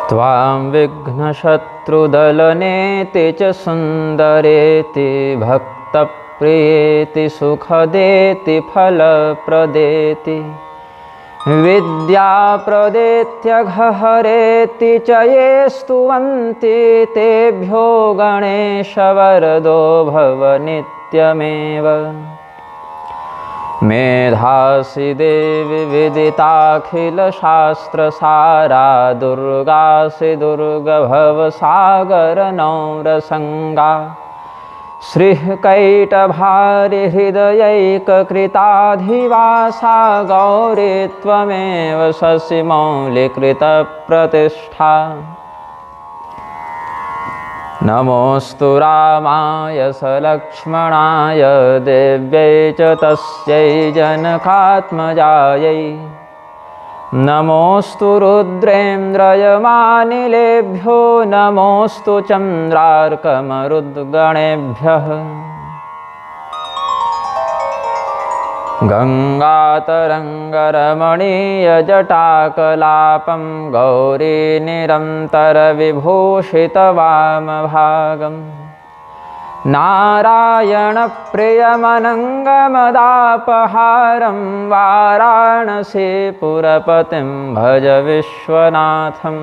त्वां विघ्नशत्रुदलनेति च सुन्दरेति भक्तप्रियेति सुखदेति फलप्रदेति विद्याप्रदेत्यघहरेति च ये स्तुवन्ति तेभ्यो गणेशवरदो भव नित्यमेव। मेधासि देवि विदिताखिलशास्त्रसारा दुर्गासि दुर्गभवसागरनौरसङ्गा श्रीकैटभारिहृदयैककृताधिवासा गौरी त्वमेव शशिमौलिकृतप्रतिष्ठा। नमोऽस्तु रामाय सलक्ष्मणाय देव्यै च तस्यै जनकात्मजायै। नमोऽस्तु रुद्रेन्द्रयमानिलेभ्यो नमोऽस्तु चन्द्रार्कमरुद्गणेभ्यः। गङ्गातरङ्गरमणीयजटाकलापं गौरीनिरन्तरविभूषितवामभागम् नारायणप्रियमनङ्गमदापहारं वाराणसीपुरपतिं भज विश्वनाथम्।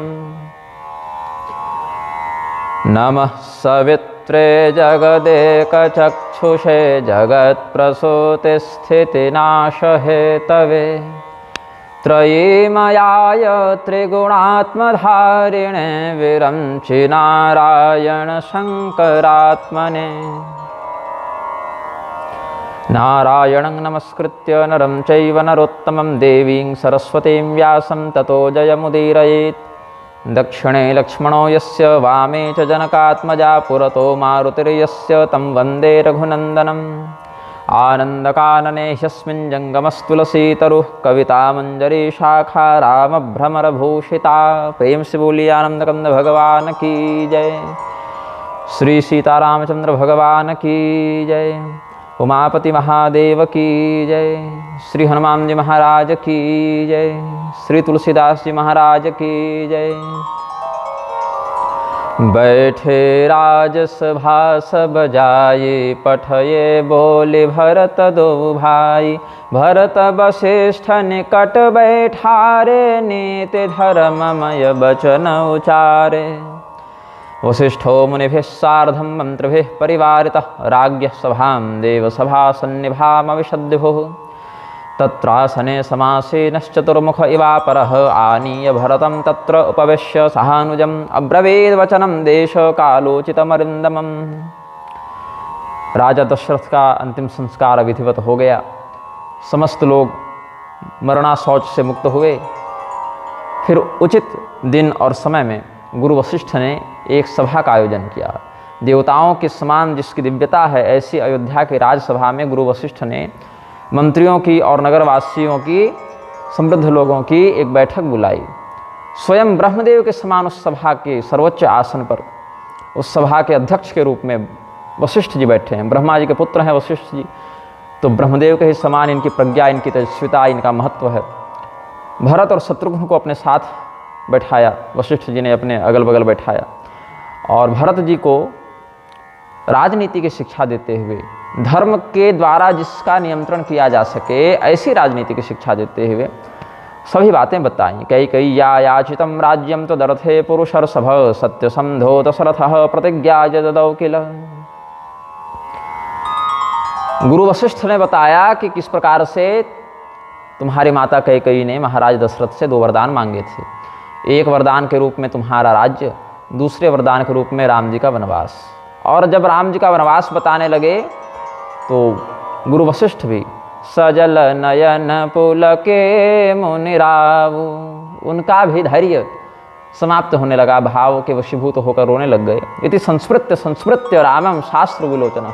नमः सवित्रे जगदेकचक्षुषे जगत्प्रसूतिस्थितिनाशहेतवे त्रयीमयाय त्रिगुणात्मधारिणे विरंचि नारायण शंकरात्मने। नारायणं नमस्कृत्य नरं चैव नरोत्तमं देवीं सरस्वतीं व्यासं ततो जयमुदीरयेत्। दक्षिणे लक्ष्मणो यस्य वामे च जनकात्मजा पुरतो मारुतिर्यस्य तं वन्दे रघुनन्दनम्। आनन्दकानने ह्यस्मिन् जङ्गमस्तुलसीतरुः कवितामञ्जरी शाखा रामभ्रमरभूषिता। प्रेम से बोलिए आनंदकंद भगवान की जय। श्री सीतारामचंद्र भगवान की जय। उमापति महादेव की जय। श्री हनुमान जी महाराज की जय। श्री तुलसीदास जी महाराज की जय। बैठे राजसभा सब जाये पठये बोले भरत दो भाई। भरत वशिष्ठ निकट बैठारे नीति धर्ममय बचन उचारे। वसिष्ठो मुनिभिः सार्धं मन्त्रिभिः परिवारितः राज्ञः सभां देवसभासन्निभामविशद्विभुः। तत्रासने समासीनश्चतुर्मुख इवापरः आनीय भरतं तत्र उपवेश्य सहानुजम् अब्रवीद् वचनं देशकालोचितमरिन्दमम्। राजा दशरथ का अंतिम संस्कार विधिवत हो गया। समस्त लोग मरना शौच से मुक्त हुए। फिर उचित दिन और समय में गुरु वशिष्ठ ने एक सभा का आयोजन किया। देवताओं के समान जिसकी दिव्यता है ऐसी अयोध्या की राजसभा में गुरु वशिष्ठ ने मंत्रियों की और नगरवासियों की समृद्ध लोगों की एक बैठक बुलाई। स्वयं ब्रह्मदेव के समान उस सभा के सर्वोच्च आसन पर उस सभा के अध्यक्ष के रूप में वशिष्ठ जी बैठे हैं। ब्रह्मा जी के पुत्र हैं वशिष्ठ जी, तो ब्रह्मदेव के ही समान इनकी प्रज्ञा, इनकी तेजस्विता, इनका महत्व है। भरत और शत्रुघ्न को अपने साथ बैठाया, वशिष्ठ जी ने अपने अगल बगल बैठाया और भरत जी को राजनीति की शिक्षा देते हुए, धर्म के द्वारा जिसका नियंत्रण किया जा सके ऐसी राजनीति की शिक्षा देते हुए सभी बातें बताई। कई या याचितम राज्यम तो दरथे पुरुषर्षभ सत्यसंधो दशरथः प्रतिज्ञा ददौ किल। गुरु वशिष्ठ ने बताया कि किस प्रकार से तुम्हारी माता कैकेयी ने महाराज दशरथ से 2 वरदान मांगे थे। एक वरदान के रूप में तुम्हारा राज्य, दूसरे वरदान के रूप में राम जी का वनवास। और जब राम जी का वनवास बताने लगे तो गुरु वशिष्ठ भी सजल नयन पुलके मुनिरावु, उनका भी धैर्य समाप्त होने लगा, भाव के वशीभूत होकर रोने लग गए। इति संस्मृत्य रामम शास्त्र विलोचन।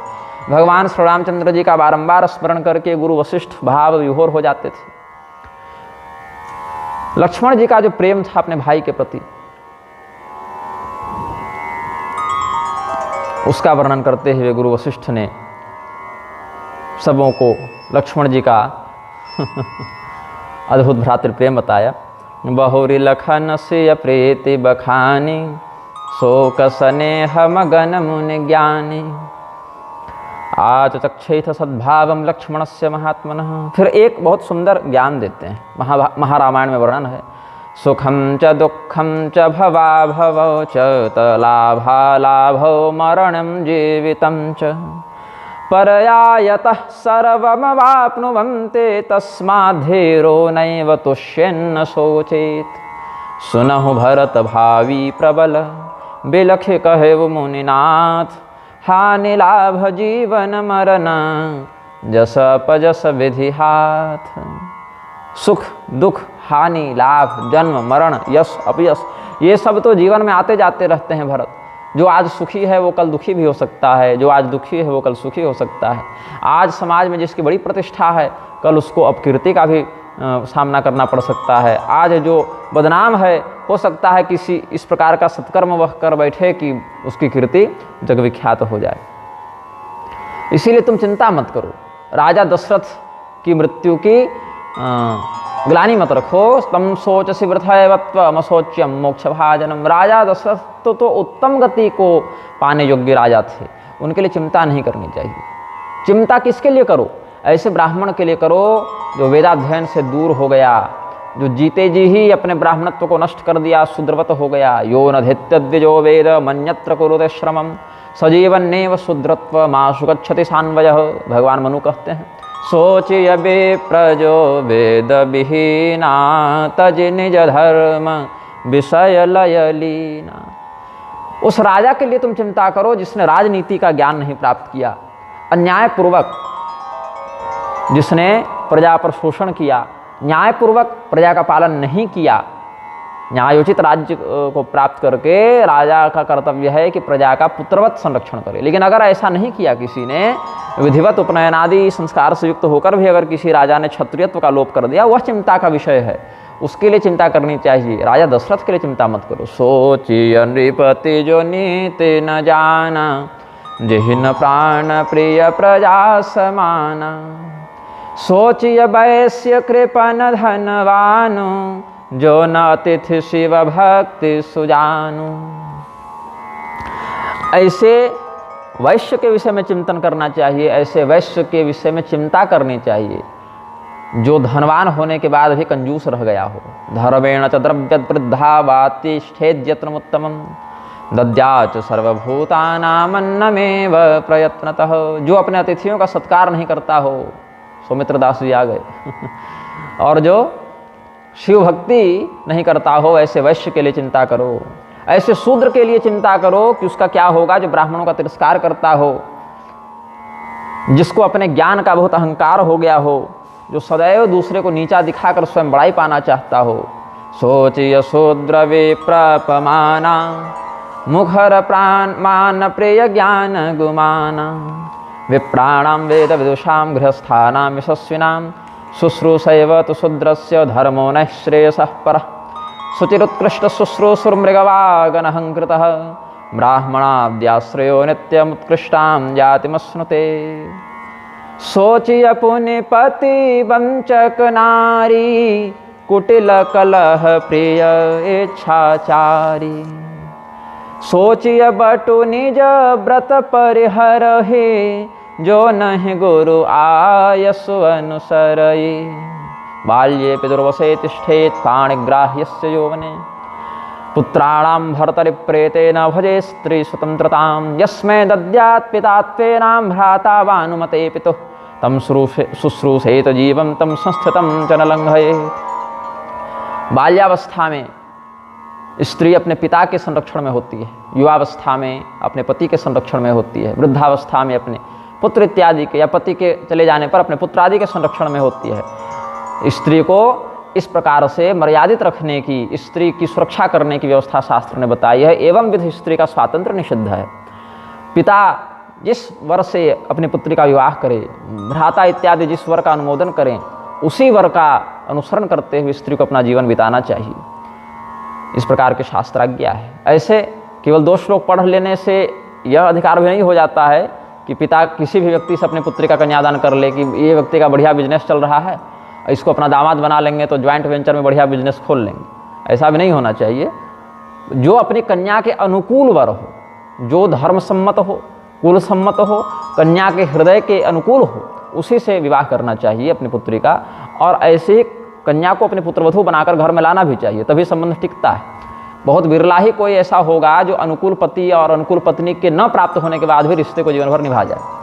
भगवान श्री रामचंद्र जी का बारंबार स्मरण करके गुरु वशिष्ठ भाव विभोर हो जाते थे। लक्ष्मण जी का जो प्रेम था अपने भाई के प्रति, उसका वर्णन करते हुए गुरु वशिष्ठ ने सबों को लक्ष्मण जी का अद्भुत भ्रातृ प्रेम बताया। बहुरी लखन से प्रीति बखानी, शोक स्नेह मगन मुनि ज्ञानी। आचचक्षेथ सद्भावम लक्ष्मणस्य महात्मनः। फिर एक बहुत सुंदर ज्ञान देते हैं, महारामायण में वर्णन है। सुखम च दुःखम च भवा भवौ च तलाभा लाभौ मरणं जीवितं च परयायतः सर्वमवाप्नुवन्ते तस्माद्धीरो नैव तुष्येन्न शोचेत्। सुनहु भरत भावी प्रबल बिलखि कहेउ मुनिनाथ, हानि लाभ जीवन मरण जस अपजस विधि हाथ। सुख दुख हानि लाभ जन्म मरण यश अपयश ये सब तो जीवन में आते जाते रहते हैं भरत। जो आज सुखी है वो कल दुखी भी हो सकता है, जो आज दुखी है वो कल सुखी हो सकता है। आज समाज में जिसकी बड़ी प्रतिष्ठा है कल उसको अपकीर्ति का भी सामना करना पड़ सकता है। आज जो बदनाम है हो सकता है किसी इस प्रकार का सत्कर्म वह कर बैठे कि उसकी कीर्ति जग विख्यात हो जाए। इसीलिए तुम चिंता मत करो, राजा दशरथ की मृत्यु की ग्लानि मत रखो। तम सोचसि वृथैवत्वमशोच्यम मोक्ष भाजनम। राजा दशरथ तो उत्तम गति को पाने योग्य राजा थे, उनके लिए चिंता नहीं करनी चाहिए। चिंता किसके लिए करो? ऐसे ब्राह्मण के लिए करो जो वेदाध्ययन से दूर हो गया, जो जीते जी ही अपने ब्राह्मणत्व को नष्ट कर दिया, शूद्रवत हो गया। यो नधित्यद्विजो वेद मन्यत्र कुरुते श्रमम सजीवन्नेव शूद्रत्व माशु गच्छति सान्वयः। भगवान मनु कहते हैं, सोचिय विप्रजो वेद विहीना तज निज धर्म विषय लय लीना। उस राजा के लिए तुम चिंता करो जिसने राजनीति का ज्ञान नहीं प्राप्त किया, अन्यायपूर्वक जिसने प्रजा पर शोषण किया, न्यायपूर्वक प्रजा का पालन नहीं किया। न्यायोचित राज्य को प्राप्त करके राजा का कर्तव्य है कि प्रजा का पुत्रवत संरक्षण करे। लेकिन अगर ऐसा नहीं किया किसी ने, विधिवत उपनयन आदि संस्कार से युक्त होकर भी अगर किसी राजा ने क्षत्रियत्व का लोप कर दिया, वह चिंता का विषय है, उसके लिए चिंता करनी चाहिए। राजा दशरथ के लिए चिंता मत करो। सोचिय नृपति जो नीति न जाना, जिहिन प्राण प्रिय प्रजा समाना। सोचिय वैश्य कृपन धनवानु, जो न अतिथि शिव भक्ति सुजानु। ऐसे वैश्य के विषय में चिंतन करना चाहिए, ऐसे वैश्य के विषय में चिंता करनी चाहिए जो धनवान होने के बाद भी कंजूस रह गया हो। धर्मेण च द्रव्यद वृद्धा वातिष्ठेद्यत्नमुत्तमं दद्याच सर्वभूतानामन्नमेव प्रयत्नतः। जो अपने अतिथियों का सत्कार नहीं करता हो, सौमित्र दास जी आ गए और जो शिव भक्ति नहीं करता हो, ऐसे वैश्य के लिए चिंता करो। ऐसे शूद्र के लिए चिंता करो कि उसका क्या होगा जो ब्राह्मणों का तिरस्कार करता हो, जिसको अपने ज्ञान का बहुत अहंकार हो गया हो, जो सदैव दूसरे को नीचा दिखाकर स्वयं बड़ाई पाना चाहता हो। सोचिय शूद्र विप्रपमाना, मुखर प्राण मान प्रिय ज्ञान गुमाना। विप्राणाम वेद विदुषाम गृहस्थानाम यशस्विनाम, शुश्रूषैव तु शूद्रस्य धर्मो नः श्रेयसः परः। शुचिरुत्कृष्ट शुश्रूषुर्मृगवागनहंकृतः, ब्राह्मणाद्याश्रयो नित्यमुत्कृष्टां जातिमश्नुते। सोचिय पुनिपति वंचक नारी, कुटिल कलह प्रिय इच्छाचारी। सोचिय बटु निज व्रत परिहरहि, जो नहि गुरु आयसु अनुसरहि। बाल्ये पितुर्वशे तिष्ठेत् पाणिग्राह्यस्य यौवने, पुत्राणां भर्तरिप्रेतेन भजे स्त्री स्वतंत्रतां। यस्मै दद्यात् पिता त्वेनां भ्राता वानुमते पितुः, तं शुश्रूषेत जीवं तं संस्थितं च न लंघयेत्। बाल्यावस्था में स्त्री अपने पिता के संरक्षण में होती है, युवावस्था में अपने पति के संरक्षण में होती है, वृद्धावस्था में अपने पुत्र इत्यादि के या पति के चले जाने पर अपने पुत्र आदि के संरक्षण में होती है। स्त्री को इस प्रकार से मर्यादित रखने की, स्त्री की सुरक्षा करने की व्यवस्था शास्त्र ने बताई है। एवं विधि स्त्री का स्वातंत्र्य निषिद्ध है। पिता जिस वर से अपनी पुत्री का विवाह करे, भ्राता इत्यादि जिस वर का अनुमोदन करें, उसी वर का अनुसरण करते हुए स्त्री को अपना जीवन बिताना चाहिए। इस प्रकार के शास्त्राज्ञा है। ऐसे केवल 2 श्लोक पढ़ लेने से यह अधिकार भी नहीं हो जाता है कि पिता किसी भी व्यक्ति से अपनी पुत्री का कन्यादान कर ले कि ये व्यक्ति का बढ़िया बिजनेस चल रहा है, इसको अपना दामाद बना लेंगे तो ज्वाइंट वेंचर में बढ़िया बिजनेस खोल लेंगे। ऐसा भी नहीं होना चाहिए। जो अपनी कन्या के अनुकूल वर हो, जो धर्म सम्मत हो, कुल सम्मत हो, कन्या के हृदय के अनुकूल हो, उसी से विवाह करना चाहिए अपनी पुत्री का। और ऐसे ही कन्या को अपनी पुत्रवधू बनाकर घर में लाना भी चाहिए, तभी संबंध टिकता है। बहुत बिरला ही कोई ऐसा होगा जो अनुकूल पति और अनुकूल पत्नी के न प्राप्त होने के बाद भी रिश्ते को जीवन भर निभा जाए।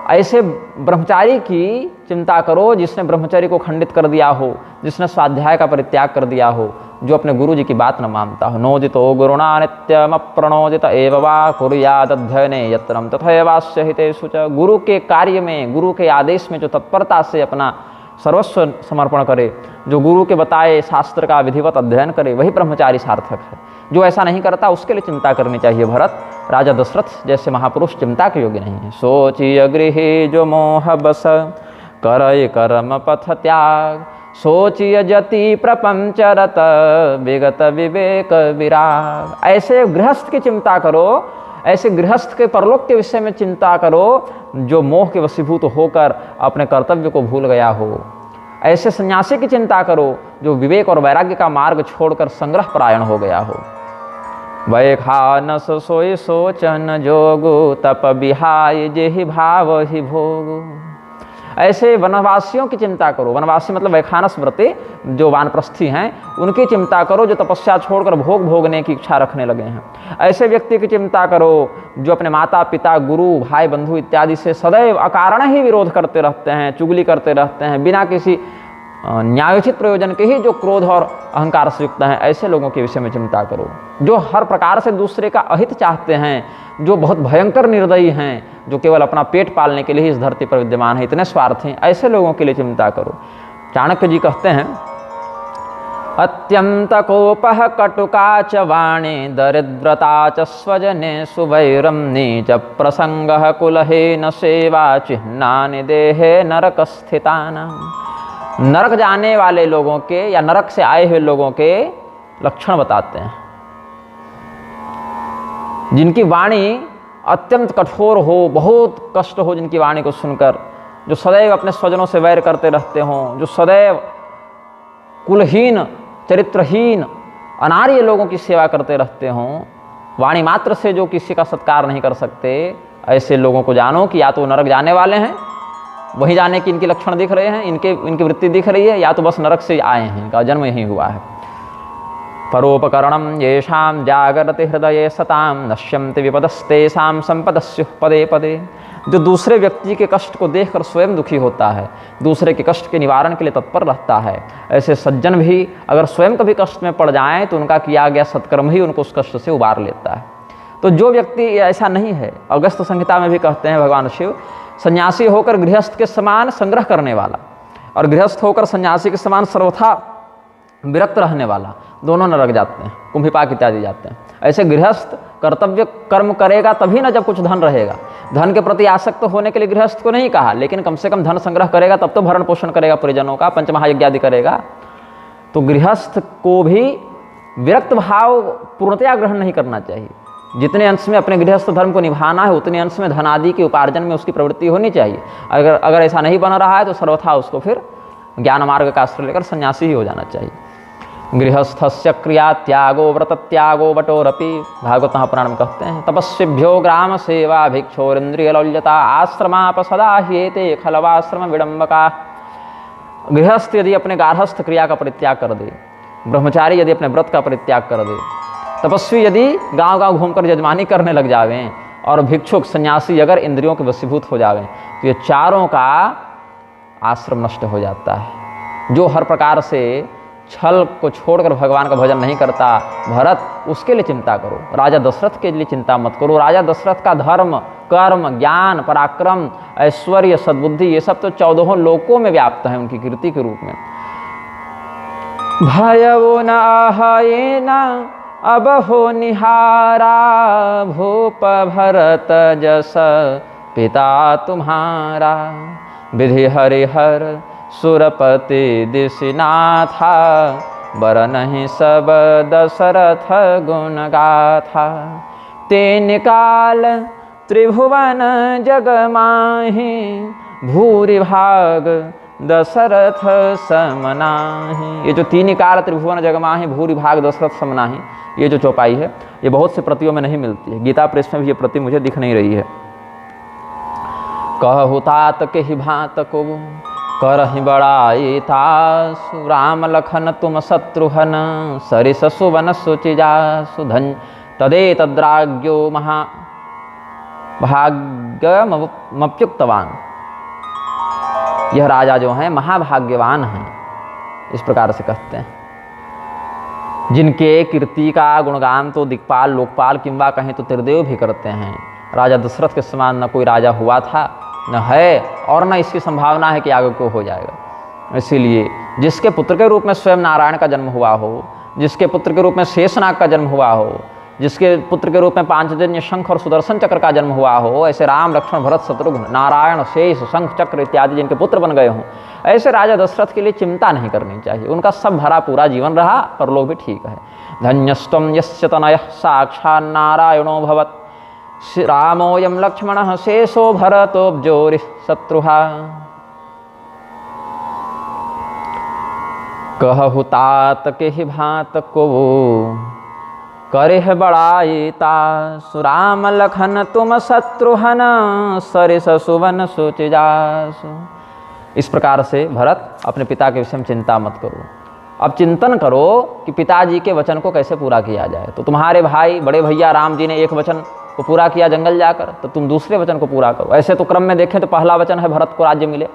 ऐसे ब्रह्मचारी की चिंता करो जिसने ब्रह्मचर्य को खंडित कर दिया हो, जिसने स्वाध्याय का परित्याग कर दिया हो, जो अपने गुरु जी की बात न मानता हो। नोदितो गुरुणा नित्यम प्रणोदित एव वा कुर्याद अध्ययने यत्नम तथैवास्य हितेषु च। गुरु के कार्य में, गुरु के आदेश में जो तत्परता से अपना सर्वस्व समर्पण करे, जो गुरु के बताए शास्त्र का विधिवत अध्ययन करे, वही ब्रह्मचारी सार्थक है। जो ऐसा नहीं करता उसके लिए चिंता करनी चाहिए। भरत राजा दशरथ जैसे महापुरुष चिंता के योग्य नहीं है। सोचिय गृहे जो मोह बस करय कर्म पथ त्याग, सोचिय जति प्रपंचरत विगत विवेक विराग। ऐसे गृहस्थ की चिंता करो, ऐसे गृहस्थ के परलोक के विषय में चिंता करो जो मोह के वशीभूत होकर अपने कर्तव्य को भूल गया हो। ऐसे सन्यासी की चिंता करो जो विवेक और वैराग्य का मार्ग छोड़कर संग्रह परायण हो गया हो। वैखानस सोई सोचन जोगु तप बिहाय जेहि भाव ही भोगु। ऐसे वनवासियों की चिंता करो, वनवासी मतलब वैखानस व्रते जो वानप्रस्थी हैं, उनकी चिंता करो जो तपस्या छोड़कर भोग भोगने की इच्छा रखने लगे हैं। ऐसे व्यक्ति की चिंता करो जो अपने माता पिता, गुरु, भाई, बंधु इत्यादि से सदैव अकारण ही विरोध करते रहते हैं, चुगली करते रहते हैं, बिना किसी न्यायोचित प्रयोजन के ही जो क्रोध और अहंकार से युक्त हैं। ऐसे लोगों के विषय में चिंता करो जो हर प्रकार से दूसरे का अहित चाहते हैं, जो बहुत भयंकर निर्दयी हैं, जो केवल अपना पेट पालने के लिए ही इस धरती पर विद्यमान है, इतने स्वार्थी। ऐसे लोगों के लिए चिंता करो। चाणक्य जी कहते हैं, अत्यंत कोपः कटुका च वाणी दरिद्रता च स्वजने सुवैरम नीच प्रसंगः कुलहेन सेवा चिह्नानि देहे नरक स्थितानाम्। नरक जाने वाले लोगों के या नरक से आए हुए लोगों के लक्षण बताते हैं। जिनकी वाणी अत्यंत कठोर हो, बहुत कष्ट हो जिनकी वाणी को सुनकर, जो सदैव अपने स्वजनों से वैर करते रहते हों, जो सदैव कुलहीन, चरित्रहीन, अनार्य लोगों की सेवा करते रहते हों, वाणी मात्र से जो किसी का सत्कार नहीं कर सकते, ऐसे लोगों को जानो कि या तो नरक जाने वाले हैं, वहीं जाने की इनके लक्षण दिख रहे हैं, इनकी वृत्ति दिख रही है, या तो बस नरक से आए हैं, इनका जन्म यहीं हुआ है। परोपकरणम येषां जागरति हृदये सतां नश्यन्ति विपदस्तेषां संपदस्युः पदे पदे। जो दूसरे व्यक्ति के कष्ट को देखकर स्वयं दुखी होता है, दूसरे के कष्ट के निवारण के लिए तत्पर रहता है, ऐसे सज्जन भी अगर स्वयं कभी कष्ट में पड़ जाएं तो उनका किया गया सत्कर्म ही उनको उस कष्ट से उबार लेता है। तो जो व्यक्ति ऐसा नहीं है, अगस्त संहिता में भी कहते हैं भगवान शिव, सन्यासी होकर गृहस्थ के समान संग्रह करने वाला और गृहस्थ होकर सन्यासी के समान सर्वथा विरक्त रहने वाला, दोनों नरक जाते हैं, कुंभिपाक इत्यादि जाते हैं। ऐसे गृहस्थ कर्तव्य कर्म करेगा तभी ना जब कुछ धन रहेगा। धन के प्रति आसक्त होने के लिए गृहस्थ को नहीं कहा, लेकिन कम से कम धन संग्रह करेगा तब तो भरण पोषण करेगा परिजनों का, पंचमहायज्ञ आदि करेगा। तो गृहस्थ को भी विरक्त भाव पूर्णतया ग्रहण नहीं करना चाहिए। जितने अंश में अपने गृहस्थ धर्म को निभाना है उतने अंश में धन आदि के उपार्जन में उसकी प्रवृत्ति होनी चाहिए। अगर ऐसा नहीं बन रहा है तो सर्वथा उसको फिर ज्ञान मार्ग का आश्रय लेकर सन्यासी ही हो जाना चाहिए। गृहस्थस्य क्रिया त्यागो व्रत त्यागो बटोरपि। भागवत महापुराण में कहते हैं, तपस्विभ्यो ग्राम सेवा भिक्षोरिंद्रिय लौल्यता आश्रमाप सदा ह्येते खलवाश्रम विडंबका। गृहस्थ यदि अपने गार्हस्थ क्रिया का परित्याग कर दे, ब्रह्मचारी यदि अपने व्रत का परित्याग कर दे, तपस्वी यदि गांव गांव घूमकर यजमानी करने लग जावें, और भिक्षुक सन्यासी अगर इंद्रियों के वशीभूत हो जावें, तो ये चारों का आश्रम नष्ट हो जाता है। जो हर प्रकार से छल को छोड़कर भगवान का भजन नहीं करता, भरत, उसके लिए चिंता करो। राजा दशरथ के लिए चिंता मत करो। राजा दशरथ का धर्म, कर्म, ज्ञान, पराक्रम, ऐश्वर्य, सद्बुद्धि, ये सब तो 14 लोकों में व्याप्त है उनकी कीर्ति के रूप में। भयवो न आहये न अब हो निहारा, भूप भरत जस पिता तुम्हारा। विधि हरिहर सुरपति दिशिनाथा, बर नहीं सब दशरथ गुण गाथा। ते निकाल त्रिभुवन जग माहि, भूरि भाग दशरथ समनाहि। ये जो तीन इकार त्रिभुवन जगमाहि भूरि भाग दशरथ समनाहि, ये जो चौपाई है ये बहुत से प्रतियों में नहीं मिलती है। गीता प्रेस में भी ये प्रति मुझे दिख नहीं रही है। कहु तात के ही भात को करहि बड़ाई तासु, राम लखन तुम शत्रुघ्न सरिस सुवन सुचिजासु, धन तदे तद्राज्ञो महा भाग्यमप्युक्तवान। यह राजा जो हैं महाभाग्यवान हैं, इस प्रकार से कहते हैं, जिनके कीर्ति का गुणगान तो दिक्पाल लोकपाल किंवा कहें तो त्रिदेव भी करते हैं। राजा दशरथ के समान न कोई राजा हुआ था, न है, और न इसकी संभावना है कि आगे को हो जाएगा। इसीलिए जिसके पुत्र के रूप में स्वयं नारायण का जन्म हुआ हो, जिसके पुत्र के रूप में शेषनाग का जन्म हुआ हो, जिसके पुत्र के रूप में पांचजन्य शंख और सुदर्शन चक्र का जन्म हुआ हो, ऐसे राम लक्ष्मण भरत शत्रुघ्न नारायण शेष शंख चक्र इत्यादि जिनके पुत्र बन गए हों, ऐसे राजा दशरथ के लिए चिंता नहीं करनी चाहिए। उनका सब भरा पूरा जीवन रहा, परलोक भी ठीक है। धन्यस्त्वं यस्य तनयः साक्षात् नारायणो भवत्, रामोऽयं लक्ष्मणः शेषो भरतोऽब्जोरिः शत्रुहा। कहु तात के ही भात को करे बड़ाई तासु, राम लखन तुम शत्रुघ्न सरिस सुवन सुचिजासु। इस प्रकार से भरत अपने पिता के विषय में चिंता मत करो। अब चिंतन करो कि पिताजी के वचन को कैसे पूरा किया जाए। तो तुम्हारे भाई बड़े भैया राम जी ने एक वचन को पूरा किया जंगल जाकर, तो तुम दूसरे वचन को पूरा करो। ऐसे तो क्रम में देखें तो पहला वचन है भरत को राज्य मिले,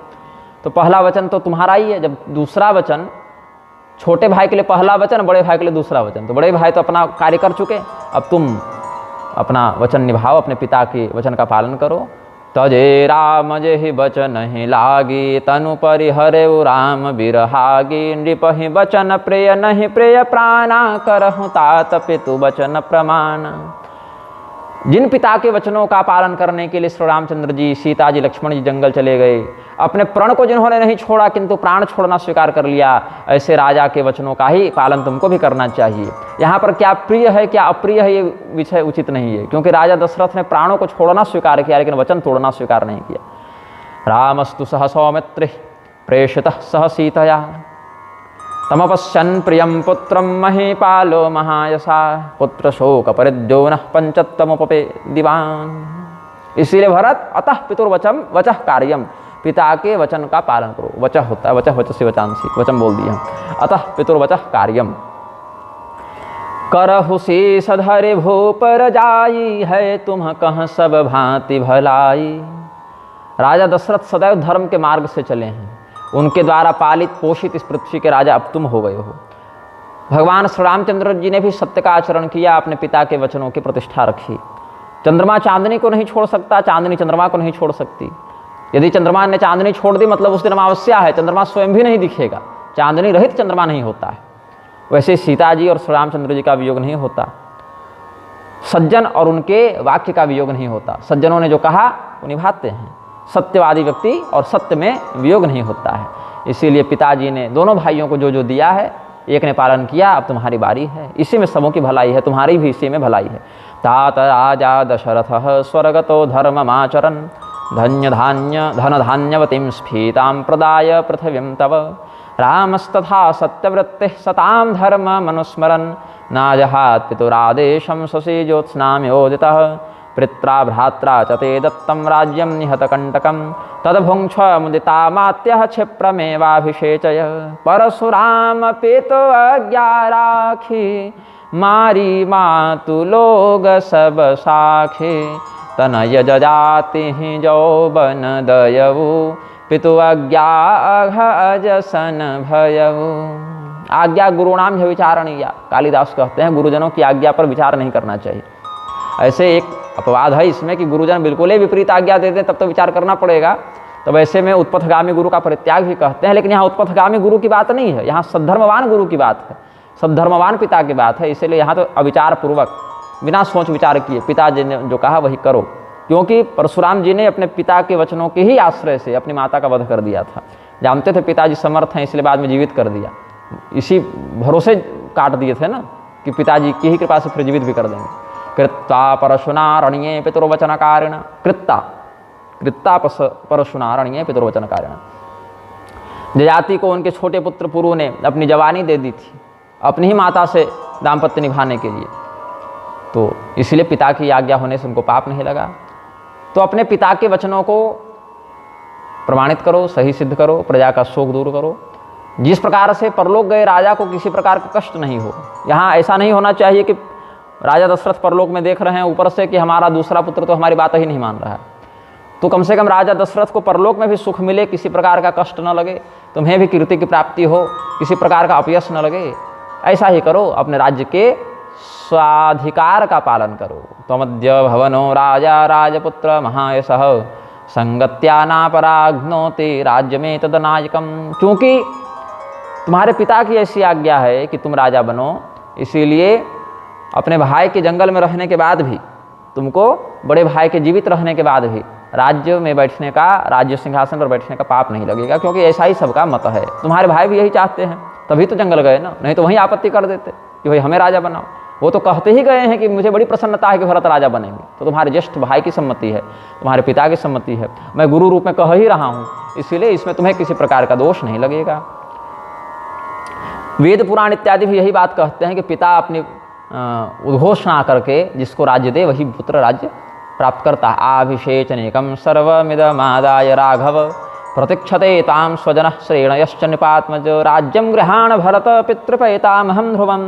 तो पहला वचन तो तुम्हारा ही है। जब दूसरा वचन, छोटे भाई के लिए पहला वचन, बड़े भाई के लिए दूसरा वचन, तो बड़े भाई तो अपना कार्य कर चुके, अब तुम अपना वचन निभाओ, अपने पिता के वचन का पालन करो। तजे राम जेहि बचन ही लागी, तनु परिहरे राम बिरहागी, नृपहि बचन प्रिय नहीं प्रिय प्राणा, करहु तात पितु वचन प्रमाण। जिन पिता के वचनों का पालन करने के लिए श्री रामचंद्र जी, सीता जी, लक्ष्मण जी जंगल चले गए, अपने प्रण को जिन्होंने नहीं छोड़ा किंतु प्राण छोड़ना स्वीकार कर लिया, ऐसे राजा के वचनों का ही पालन तुमको भी करना चाहिए। यहाँ पर क्या प्रिय है क्या अप्रिय है ये विषय उचित नहीं है, क्योंकि राजा दशरथ ने प्राणों को छोड़ना स्वीकार किया लेकिन वचन तोड़ना स्वीकार नहीं किया। रामस्तु सह सौमित्रे प्रेषितः सह सीतया, तमपश्यन् प्रियं पुत्रं महीपालो महायशा, पुत्र शोक परिद्योनः पंचत्तमुपपे दिवान। इसीलिए भरत अतः पितुर्वचम वचः कार्यम, पिता के वचन का पालन करो। वचः होता है, वचः वचस्य वचांसी, वचन बोल दिया। अतः पितुर्वचः कार्यम, करहु शीस धरे भूपर जाई, है तुम कह सब भांति भलाई। राजा दशरथ सदैव धर्म के मार्ग से चले हैं, उनके द्वारा पालित पोषित इस पृथ्वी के राजा अब तुम हो गए हो। भगवान श्री रामचंद्र जी ने भी सत्य का आचरण किया, अपने पिता के वचनों की प्रतिष्ठा रखी। चंद्रमा चांदनी को नहीं छोड़ सकता, चांदनी चंद्रमा को नहीं छोड़ सकती। यदि चंद्रमा ने चांदनी छोड़ दी मतलब उस दिन अमावस्या है, चंद्रमा स्वयं भी नहीं दिखेगा, चांदनी रहित चंद्रमा नहीं होता है। वैसे सीता जी और श्री रामचंद्र जी का वियोग नहीं होता, सज्जन और उनके वाक्य का वियोग नहीं होता। सज्जनों ने जो कहा वो निभाते हैं, सत्यवादी व्यक्ति और सत्य में वियोग नहीं होता है। इसीलिए पिताजी ने दोनों भाइयों को जो जो दिया है, एक ने पालन किया, अब तुम्हारी बारी है। इसी में सबों की भलाई है, तुम्हारी भी इसी में भलाई है। तात राजा दशरथः स्वर्गतो धर्ममाचरन्, धन्य धान्य धन धान्यवतीं स्फीतां प्रदाय पृथिवीं तव, रामस्तथा सत्यवृत्तिः सतां धर्ममनुस्मरन्, नाजहात् पितुरादेशं शशि ज्योत्स्नाम्योदितः, पित्रा भ्रात्रा च ते दत्तं राज्यं निहतकण्टकं, तद्भुङ्क्ष्व मुदितामात्यः क्षिप्रमेवाभिषेचय, परशुराम पितु आज्ञा राखी, मारी मातु लोग सब साखे, तनय जजाति जौबन दयवु, पितु आज्ञा अजसन भयवु। आज्ञा गुरुणाम है विचारणीया, कालिदास कहते हैं गुरुजनों की आज्ञा पर विचार नहीं करना चाहिए। ऐसे एक अपवाद है इसमें कि गुरुजन बिल्कुल ही विपरीत आज्ञा देते तब तो विचार करना पड़ेगा, तो ऐसे में उत्पथगामी गुरु का परित्याग भी कहते हैं। लेकिन यहाँ उत्पथगामी गुरु की बात नहीं है, यहाँ सद्धर्मवान गुरु की बात है, सद्धर्मवान पिता की बात है। इसीलिए यहाँ तो अविचार पूर्वक बिना सोच विचार किए पिताजी ने जो कहा वही करो, क्योंकि परशुराम जी ने अपने पिता के वचनों के ही आश्रय से अपनी माता का वध कर दिया था। जानते थे पिताजी समर्थ हैं, इसलिए बाद में जीवित कर दिया, इसी भरोसे काट दिए थे ना कि पिताजी की ही कृपा से फिर जीवित भी कर देंगे। कृत्ता परशुनारण्ये पितुर्वचनकारिण, कृत्ता कृत्ता परशुनारण्ये पितुर्वचनकारिण। जयाति को उनके छोटे पुत्र पुरु ने अपनी जवानी दे दी थी अपनी ही माता से दाम्पत्य निभाने के लिए, तो इसलिए पिता की आज्ञा होने से उनको पाप नहीं लगा। तो अपने पिता के वचनों को प्रमाणित करो, सही सिद्ध करो, प्रजा का शोक दूर करो। जिस प्रकार से परलोक गए राजा को किसी प्रकार का कष्ट नहीं हो, यहाँ ऐसा नहीं होना चाहिए कि राजा दशरथ परलोक में देख रहे हैं ऊपर से कि हमारा दूसरा पुत्र तो हमारी बात ही नहीं मान रहा है, तो कम से कम राजा दशरथ को परलोक में भी सुख मिले, किसी प्रकार का कष्ट न लगे, तुम्हें भी कीर्ति की प्राप्ति हो, किसी प्रकार का अपयश न लगे। ऐसा ही करो, अपने राज्य के स्वाधिकार का पालन करो। त्वमद्य भवनो राजा राजपुत्र महायशः संगत्या नापराघ्नोति राज्य में तदनायकम। चूँकि तुम्हारे पिता की ऐसी आज्ञा है कि तुम राजा बनो, इसीलिए अपने भाई के जंगल में रहने के बाद भी, तुमको बड़े भाई के जीवित रहने के बाद भी राज्य में बैठने का, राज्य सिंहासन पर बैठने का पाप नहीं लगेगा, क्योंकि ऐसा ही सबका मत है। तुम्हारे भाई भी यही चाहते हैं, तभी तो जंगल गए ना, नहीं तो वहीं आपत्ति कर देते कि भाई हमें राजा बनाओ। वो तो कहते ही गए हैं कि मुझे बड़ी प्रसन्नता है कि भरत राजा बनेंगे, तो तुम्हारे ज्येष्ठ भाई की सम्मति है, तुम्हारे पिता की सम्मति है, मैं गुरु रूप में कह ही रहा हूँ, इसीलिए इसमें तुम्हें किसी प्रकार का दोष नहीं लगेगा। वेद पुराण इत्यादि भी यही बात कहते हैं कि पिता अपनी उद्घोषणा करके जिसको राज्य दे वही पुत्र राज्य प्राप्त करता। आभिषेचनेकम सर्वमिदमादाय राघव प्रतीक्षते ताम स्वजन श्रेणयश्च निपात्मज राज्यम गृहाण भरत पितृपैतामहं ध्रुवम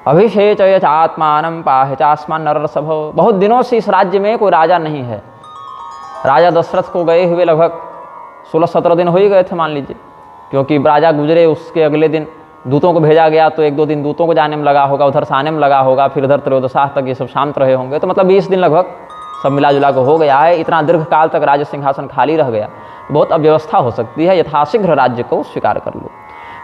अभिषेचय चात्मानं पाहि चास्मान नरसभो। बहुत दिनों से इस राज्य में कोई राजा नहीं है। राजा दशरथ को गए हुए लगभग 16-17 दिन हो ही गए थे मान लीजिए, क्योंकि राजा गुजरे उसके अगले दिन दूतों को भेजा गया, तो 1-2 दिन दूतों को जाने में लगा होगा, उधर से आने में लगा होगा, फिर इधर त्रयोदशा तक ये सब शांत रहे होंगे, तो मतलब 20 दिन लगभग सब मिला जुला को हो गया है। इतना दीर्घ काल तक राज्य सिंहासन खाली रह गया, बहुत अव्यवस्था हो सकती है, यथाशीघ्र राज्य को स्वीकार कर लो।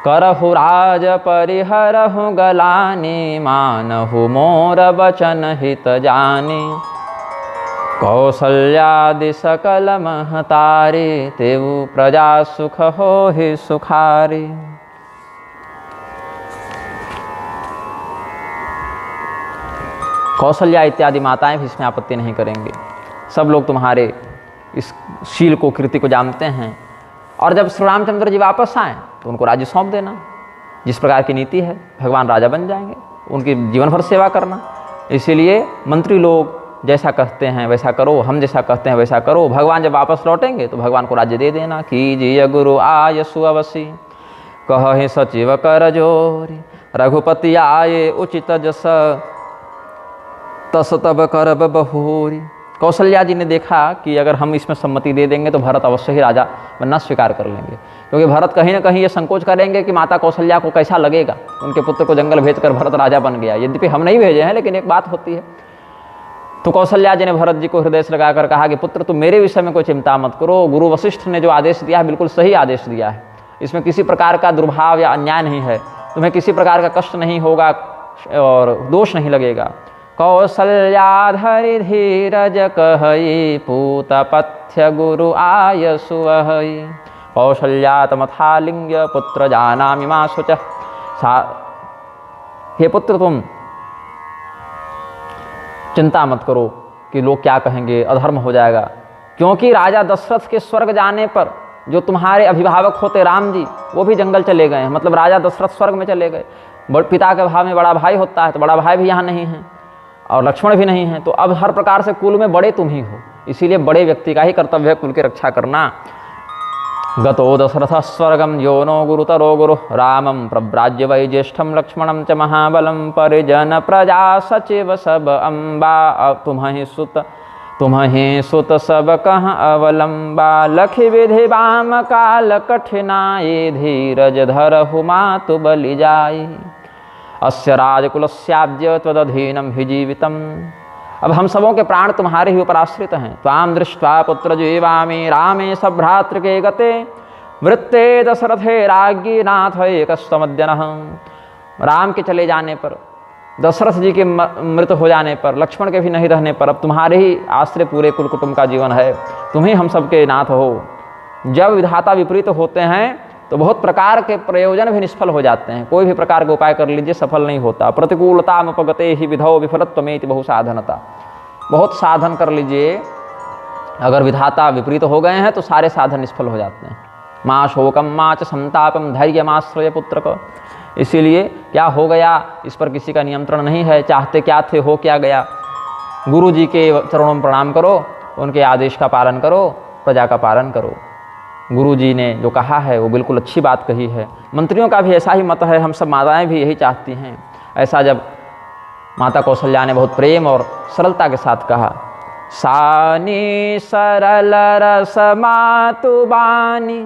करहु राज परिहरहु गलानी मानहु मोर बचन हित जानी कौसल्यादि सकल महतारी तेऊ प्रजा सुख हो ही सुखारी। कौशल्या इत्यादि माताएं भी इसमें आपत्ति नहीं करेंगे, सब लोग तुम्हारे इस शील को, कृति को जानते हैं। और जब श्री रामचंद्र जी वापस आएँ तो उनको राज्य सौंप देना, जिस प्रकार की नीति है भगवान राजा बन जाएंगे, उनकी जीवन भर सेवा करना। इसीलिए मंत्री लोग जैसा कहते हैं वैसा करो, हम जैसा कहते हैं वैसा करो। भगवान जब वापस लौटेंगे तो भगवान को राज्य दे देना। कीजिए गुरु आयसु अवसी कहे सचिव कर जोरी रघुपति आये उचित जस तस तब करब बहुरी। कौशल्या जी ने देखा कि अगर हम इसमें सम्मति दे देंगे तो भरत अवश्य ही राजा बनना स्वीकार कर लेंगे, क्योंकि भरत कहीं ना कहीं ये संकोच करेंगे कि माता कौशल्या को कैसा लगेगा, उनके पुत्र को जंगल भेजकर भरत राजा बन गया। यद्यपि हम नहीं भेजे हैं, लेकिन एक बात होती है। तो कौशल्या जी ने भरत जी को हृदय से लगाकर कहा कि पुत्र तुम मेरे विषय में कोई चिंता मत करो, गुरु वशिष्ठ ने जो आदेश दिया है बिल्कुल सही आदेश दिया है, इसमें किसी प्रकार का दुर्भाव या अन्याय नहीं है, तुम्हें किसी प्रकार का कष्ट नहीं होगा और दोष नहीं लगेगा। कौसल्याधरि धीरज कहई पूतपथ्य गुरु आयसु वहई कौशल्या तमथालिंग्य पुत्र जानामि मा शुच। हे पुत्र तुम चिंता मत करो कि लोग क्या कहेंगे, अधर्म हो जाएगा, क्योंकि राजा दशरथ के स्वर्ग जाने पर जो तुम्हारे अभिभावक होते राम जी वो भी जंगल चले गए हैं, मतलब राजा दशरथ स्वर्ग में चले गए। पिता के भाव में बड़ा भाई होता है, तो बड़ा भाई भी यहाँ नहीं है और लक्ष्मण भी नहीं है, तो अब हर प्रकार से कुल में बड़े तुम ही हो, इसीलिए बड़े व्यक्ति का ही कर्तव्य है कुल की रक्षा करना। गतो दशरथ स्वर्गम योनो गुरुतरो गुरु रामम प्रव्राज्य वै ज्येष्ठम लक्ष्मणम च महाबलम परिजन प्रजा सचिव सब अम्बा तुम्हें सुत सब कह अवलंबा लखि विधि बाम काल कठिनाई धीरज धरहु मातु बलि जाई अस्य राजकुलस्याब्ज त्वदधीनम हि जीवितम। अब हम सबों के प्राण तुम्हारे ही ऊपर आश्रित हैं। त्वाम दृष्ट्वा पुत्र जीवामि रामे सभ्रातृ के गते वृत्ते दशरथे राज्ञी नाथ एकस्तमद्यनः। राम के चले जाने पर, दशरथ जी के मृत हो जाने पर, लक्ष्मण के भी नहीं रहने पर अब तुम्हारे ही आश्रय पूरे कुल कुटुंब का जीवन है, तुम ही हम सबके नाथ हो। जब विधाता विपरीत होते हैं तो बहुत प्रकार के प्रयोजन भी निष्फल हो जाते हैं, कोई भी प्रकार का उपाय कर लीजिए सफल नहीं होता। प्रतिकूलता उपगते ही विधौ विफलत्वमेति बहु साधनता। बहुत साधन कर लीजिए, अगर विधाता विपरीत हो गए हैं तो सारे साधन निष्फल हो जाते हैं। माँ शोकम माँ च संतापम धैर्यमाश्रय पुत्रक। इसीलिए क्या हो गया इस पर किसी का नियंत्रण नहीं है, चाहते क्या थे हो क्या गया। गुरु जी के चरणों में प्रणाम करो, उनके आदेश का पालन करो, प्रजा का पालन करो। गुरु जी ने जो कहा है वो बिल्कुल अच्छी बात कही है। मंत्रियों का भी ऐसा ही मत है, हम सब माताएं भी यही चाहती हैं। ऐसा जब माता कौशल्या ने बहुत प्रेम और सरलता के साथ कहा, सानी सरल रस मातु बानी,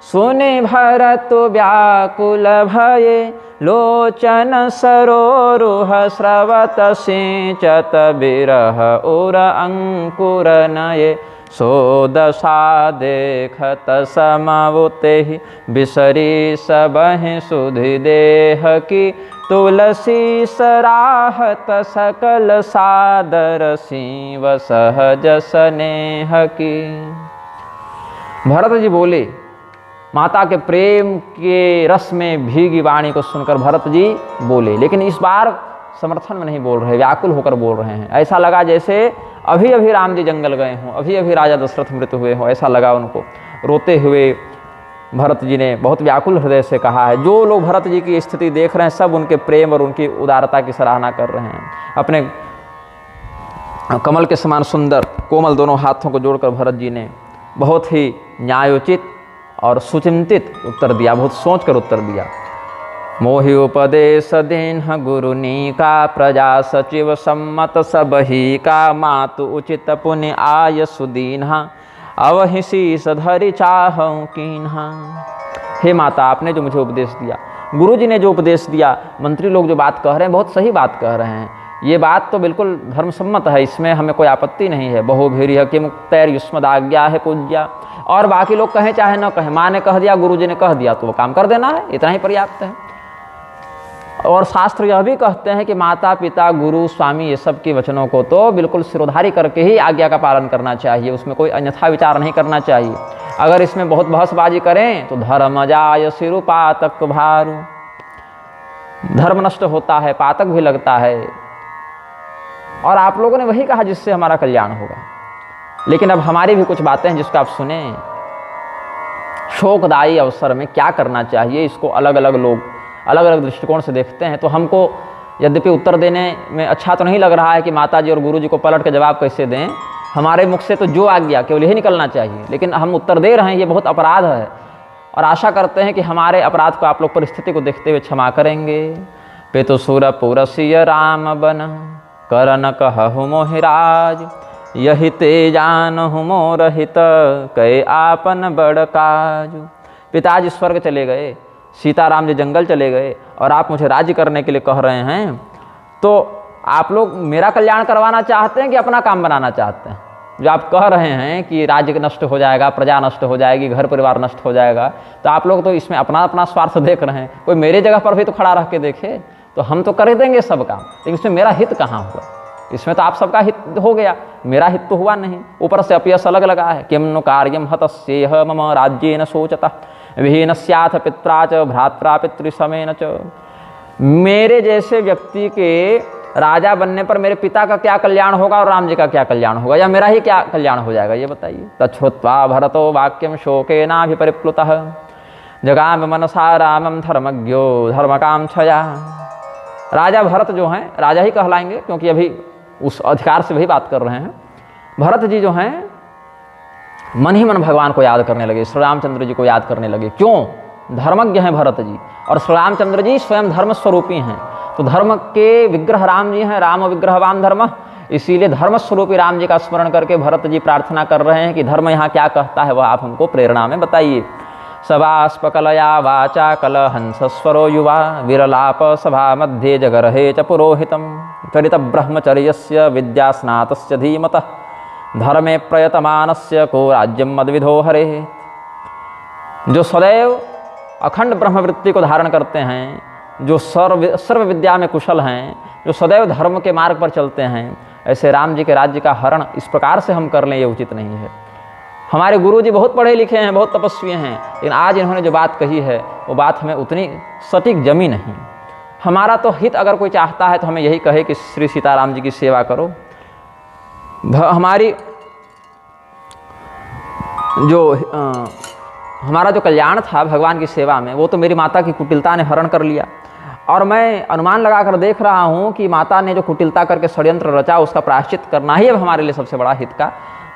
सुनि भरत व्याकुल भये, लोचन सरोरुह स्रवत सिंचत बिरह उर अंकुर नये, सो दशा देखत समवुतेहि, बिसरी सबहि सुधि देह की, तुलसी सराहत सकल सादर सीव सहज स्नेह की। भरत जी बोले, माता के प्रेम के रस में भीगी वाणी को सुनकर भरत जी बोले, लेकिन इस बार समर्थन में नहीं बोल रहे, व्याकुल होकर बोल रहे हैं। ऐसा लगा जैसे अभी अभी राम जी जंगल गए हों, अभी अभी राजा दशरथ मृत हुए हों, ऐसा लगा उनको। रोते हुए भरत जी ने बहुत व्याकुल हृदय से कहा है। जो लोग भरत जी की स्थिति देख रहे हैं सब उनके प्रेम और उनकी उदारता की सराहना कर रहे हैं। अपने कमल के समान सुंदर कोमल दोनों हाथों को जोड़कर भरत जी ने बहुत ही न्यायोचित और सुचिंतित उत्तर दिया, बहुत सोच कर उत्तर दिया। मोहि उपदेश देन्ह गुरुनी का, प्रजा सचिव सम्मत सबही का, मातु उचित पुण्य आय सुदीन्हा, अवहि शीस धरि चाहऊँ कीन्हा। हे माता, आपने जो मुझे उपदेश दिया, गुरु जी ने जो उपदेश दिया, मंत्री लोग जो बात कह रहे हैं बहुत सही बात कह रहे हैं। ये बात तो बिल्कुल धर्मसम्मत है, इसमें हमें कोई आपत्ति नहीं है। बहुभीर्य के मुक्तैर युष्मदाज्ञा है पूज्या। और बाकी लोग कहें चाहे न कहें, माँ ने कह दिया, गुरु जी ने कह दिया तो वो काम कर देना है, इतना ही पर्याप्त है। और शास्त्र यह भी कहते हैं कि माता पिता गुरु स्वामी ये सब के वचनों को तो बिल्कुल सिरोधारी करके ही आज्ञा का पालन करना चाहिए, उसमें कोई अन्यथा विचार नहीं करना चाहिए। अगर इसमें बहुत बहसबाजी करें तो धर्म जाय सिरु पातक भारू, धर्म नष्ट होता है, पातक भी लगता है। और आप लोगों ने वही कहा जिससे हमारा कल्याण होगा। लेकिन अब हमारी भी कुछ बातें हैं जिसको आप सुने। शोकदायी अवसर में क्या करना चाहिए, इसको अलग अलग लोग अलग अलग दृष्टिकोण से देखते हैं। तो हमको यद्यपि उत्तर देने में अच्छा तो नहीं लग रहा है कि माता जी और गुरु जी को पलट के जवाब कैसे दें। हमारे मुख से तो जो आ गया केवल यही निकलना चाहिए, लेकिन हम उत्तर दे रहे हैं, ये बहुत अपराध है। और आशा करते हैं कि हमारे अपराध को आप लोग परिस्थिति को देखते हुए क्षमा करेंगे। पेतु सुर पुरसिय राम बन, करन कहु मोहिराज, यही ते जानहु मोर हित, कै आपन बड़ काज। पिताजी स्वर्ग चले गए, सीताराम जी जंगल चले गए, और आप मुझे राज्य करने के लिए कह रहे हैं, तो आप लोग मेरा कल्याण करवाना चाहते हैं कि अपना काम बनाना चाहते हैं? जो आप कह रहे हैं कि राज्य नष्ट हो जाएगा, प्रजा नष्ट हो जाएगी, घर परिवार नष्ट हो जाएगा, तो आप लोग तो इसमें अपना अपना स्वार्थ देख रहे हैं। कोई मेरे जगह पर भी तो खड़ा रह के देखे, तो हम तो कर देंगे सब काम, लेकिन इसमें मेरा हित कहाँ हुआ? इसमें तो आप सबका हित हो गया, मेरा हित तो हुआ नहीं। ऊपर से अपयस अलग लगा है। किम नु कार्यम हतस्येह मम राज्येन शोचता, विहीनस्याथ पित्रा च भ्रात्रा पितृसमेन च। मेरे जैसे व्यक्ति के राजा बनने पर मेरे पिता का क्या कल्याण होगा और राम जी का क्या कल्याण होगा, या मेरा ही क्या कल्याण हो जाएगा, ये बताइए। तच्छ्रुत्वा भरतो वाक्यम शोकेनाभिपरिप्लुतः, जगाम मनसा रामम धर्मज्ञो धर्मकांक्षया। राजा भरत जो हैं, राजा ही कहलाएंगे क्योंकि अभी उस अधिकार से वही बात कर रहे हैं। भरत जी जो हैं मन ही मन भगवान को याद करने लगे, श्री रामचंद्र जी को याद करने लगे। क्यों? धर्मज्ञ हैं भरत जी, और श्री रामचंद्र जी स्वयं धर्म स्वरूपी हैं। तो धर्म के विग्रह राम जी हैं, राम विग्रहवान धर्म। इसीलिए धर्म स्वरूपी राम जी का स्मरण करके भरत जी प्रार्थना कर रहे हैं कि धर्म यहाँ क्या कहता है वह आप हमको प्रेरणा में बताइए। सभास्पकलया वाचा कल हंसस्वरो युवा, विरलाप सभा मध्ये जगरहे च पुरोहितम, त्वरित ब्रह्मचर्यस्य विद्या स्नातस्य धीमतः, धर्मे प्रयतमानस्य को राज्यम मद्विधो हरे। जो सदैव अखंड ब्रह्मवृत्ति को धारण करते हैं, जो सर्व विद्या में कुशल हैं, जो सदैव धर्म के मार्ग पर चलते हैं, ऐसे राम जी के राज्य का हरण इस प्रकार से हम कर लें, ये उचित नहीं है। हमारे गुरु जी बहुत पढ़े लिखे हैं, बहुत तपस्वी हैं, लेकिन आज इन्होंने जो बात कही है वो बात हमें उतनी सटीक जमी नहीं। हमारा तो हित अगर कोई चाहता है तो हमें यही कहे कि श्री सीताराम जी की सेवा करो। हमारी जो हमारा जो कल्याण था भगवान की सेवा में, वो तो मेरी माता की कुटिलता ने हरण कर लिया। और मैं अनुमान लगाकर देख रहा हूँ कि माता ने जो कुटिलता करके षड्यंत्र रचा, उसका प्रायश्चित करना ही अब हमारे लिए सबसे बड़ा हित का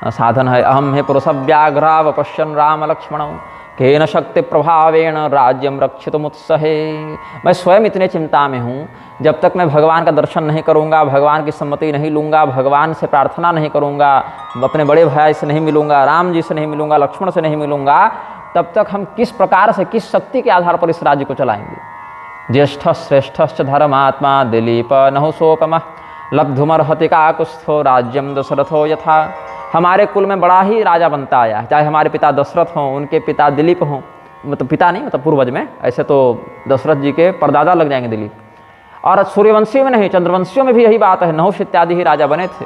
साधन है। अहम हे पुरुष व्याघ्राव पश्यन् राम लक्ष्मण केन शक्ति प्रभावेण राज्यम रक्षितुमुत्सहे। मैं स्वयं इतने चिंता में हूँ, जब तक मैं भगवान का दर्शन नहीं करूँगा, भगवान की सम्मति नहीं लूँगा, भगवान से प्रार्थना नहीं करूँगा, अपने बड़े भाई से नहीं मिलूँगा, राम जी से नहीं मिलूँगा, लक्ष्मण से नहीं मिलूँगा, तब तक हम किस प्रकार से, किस शक्ति के आधार पर इस राज्य को चलाएंगे। ज्येष्ठ श्रेष्ठश्च धर्मात्मा दिलीप नहुसोपम लब्धुमर्हति काकुत्स्थो राज्यम दशरथो यथा। हमारे कुल में बड़ा ही राजा बनता आया, चाहे हमारे पिता दशरथ हों, उनके पिता दिलीप हों, मतलब पिता नहीं, मतलब पूर्वज में, ऐसे तो दशरथ जी के परदादा लग जाएंगे दिलीप। और सूर्यवंशी में नहीं, चंद्रवंशियों में भी यही बात है, नहुष इत्यादि ही राजा बने थे।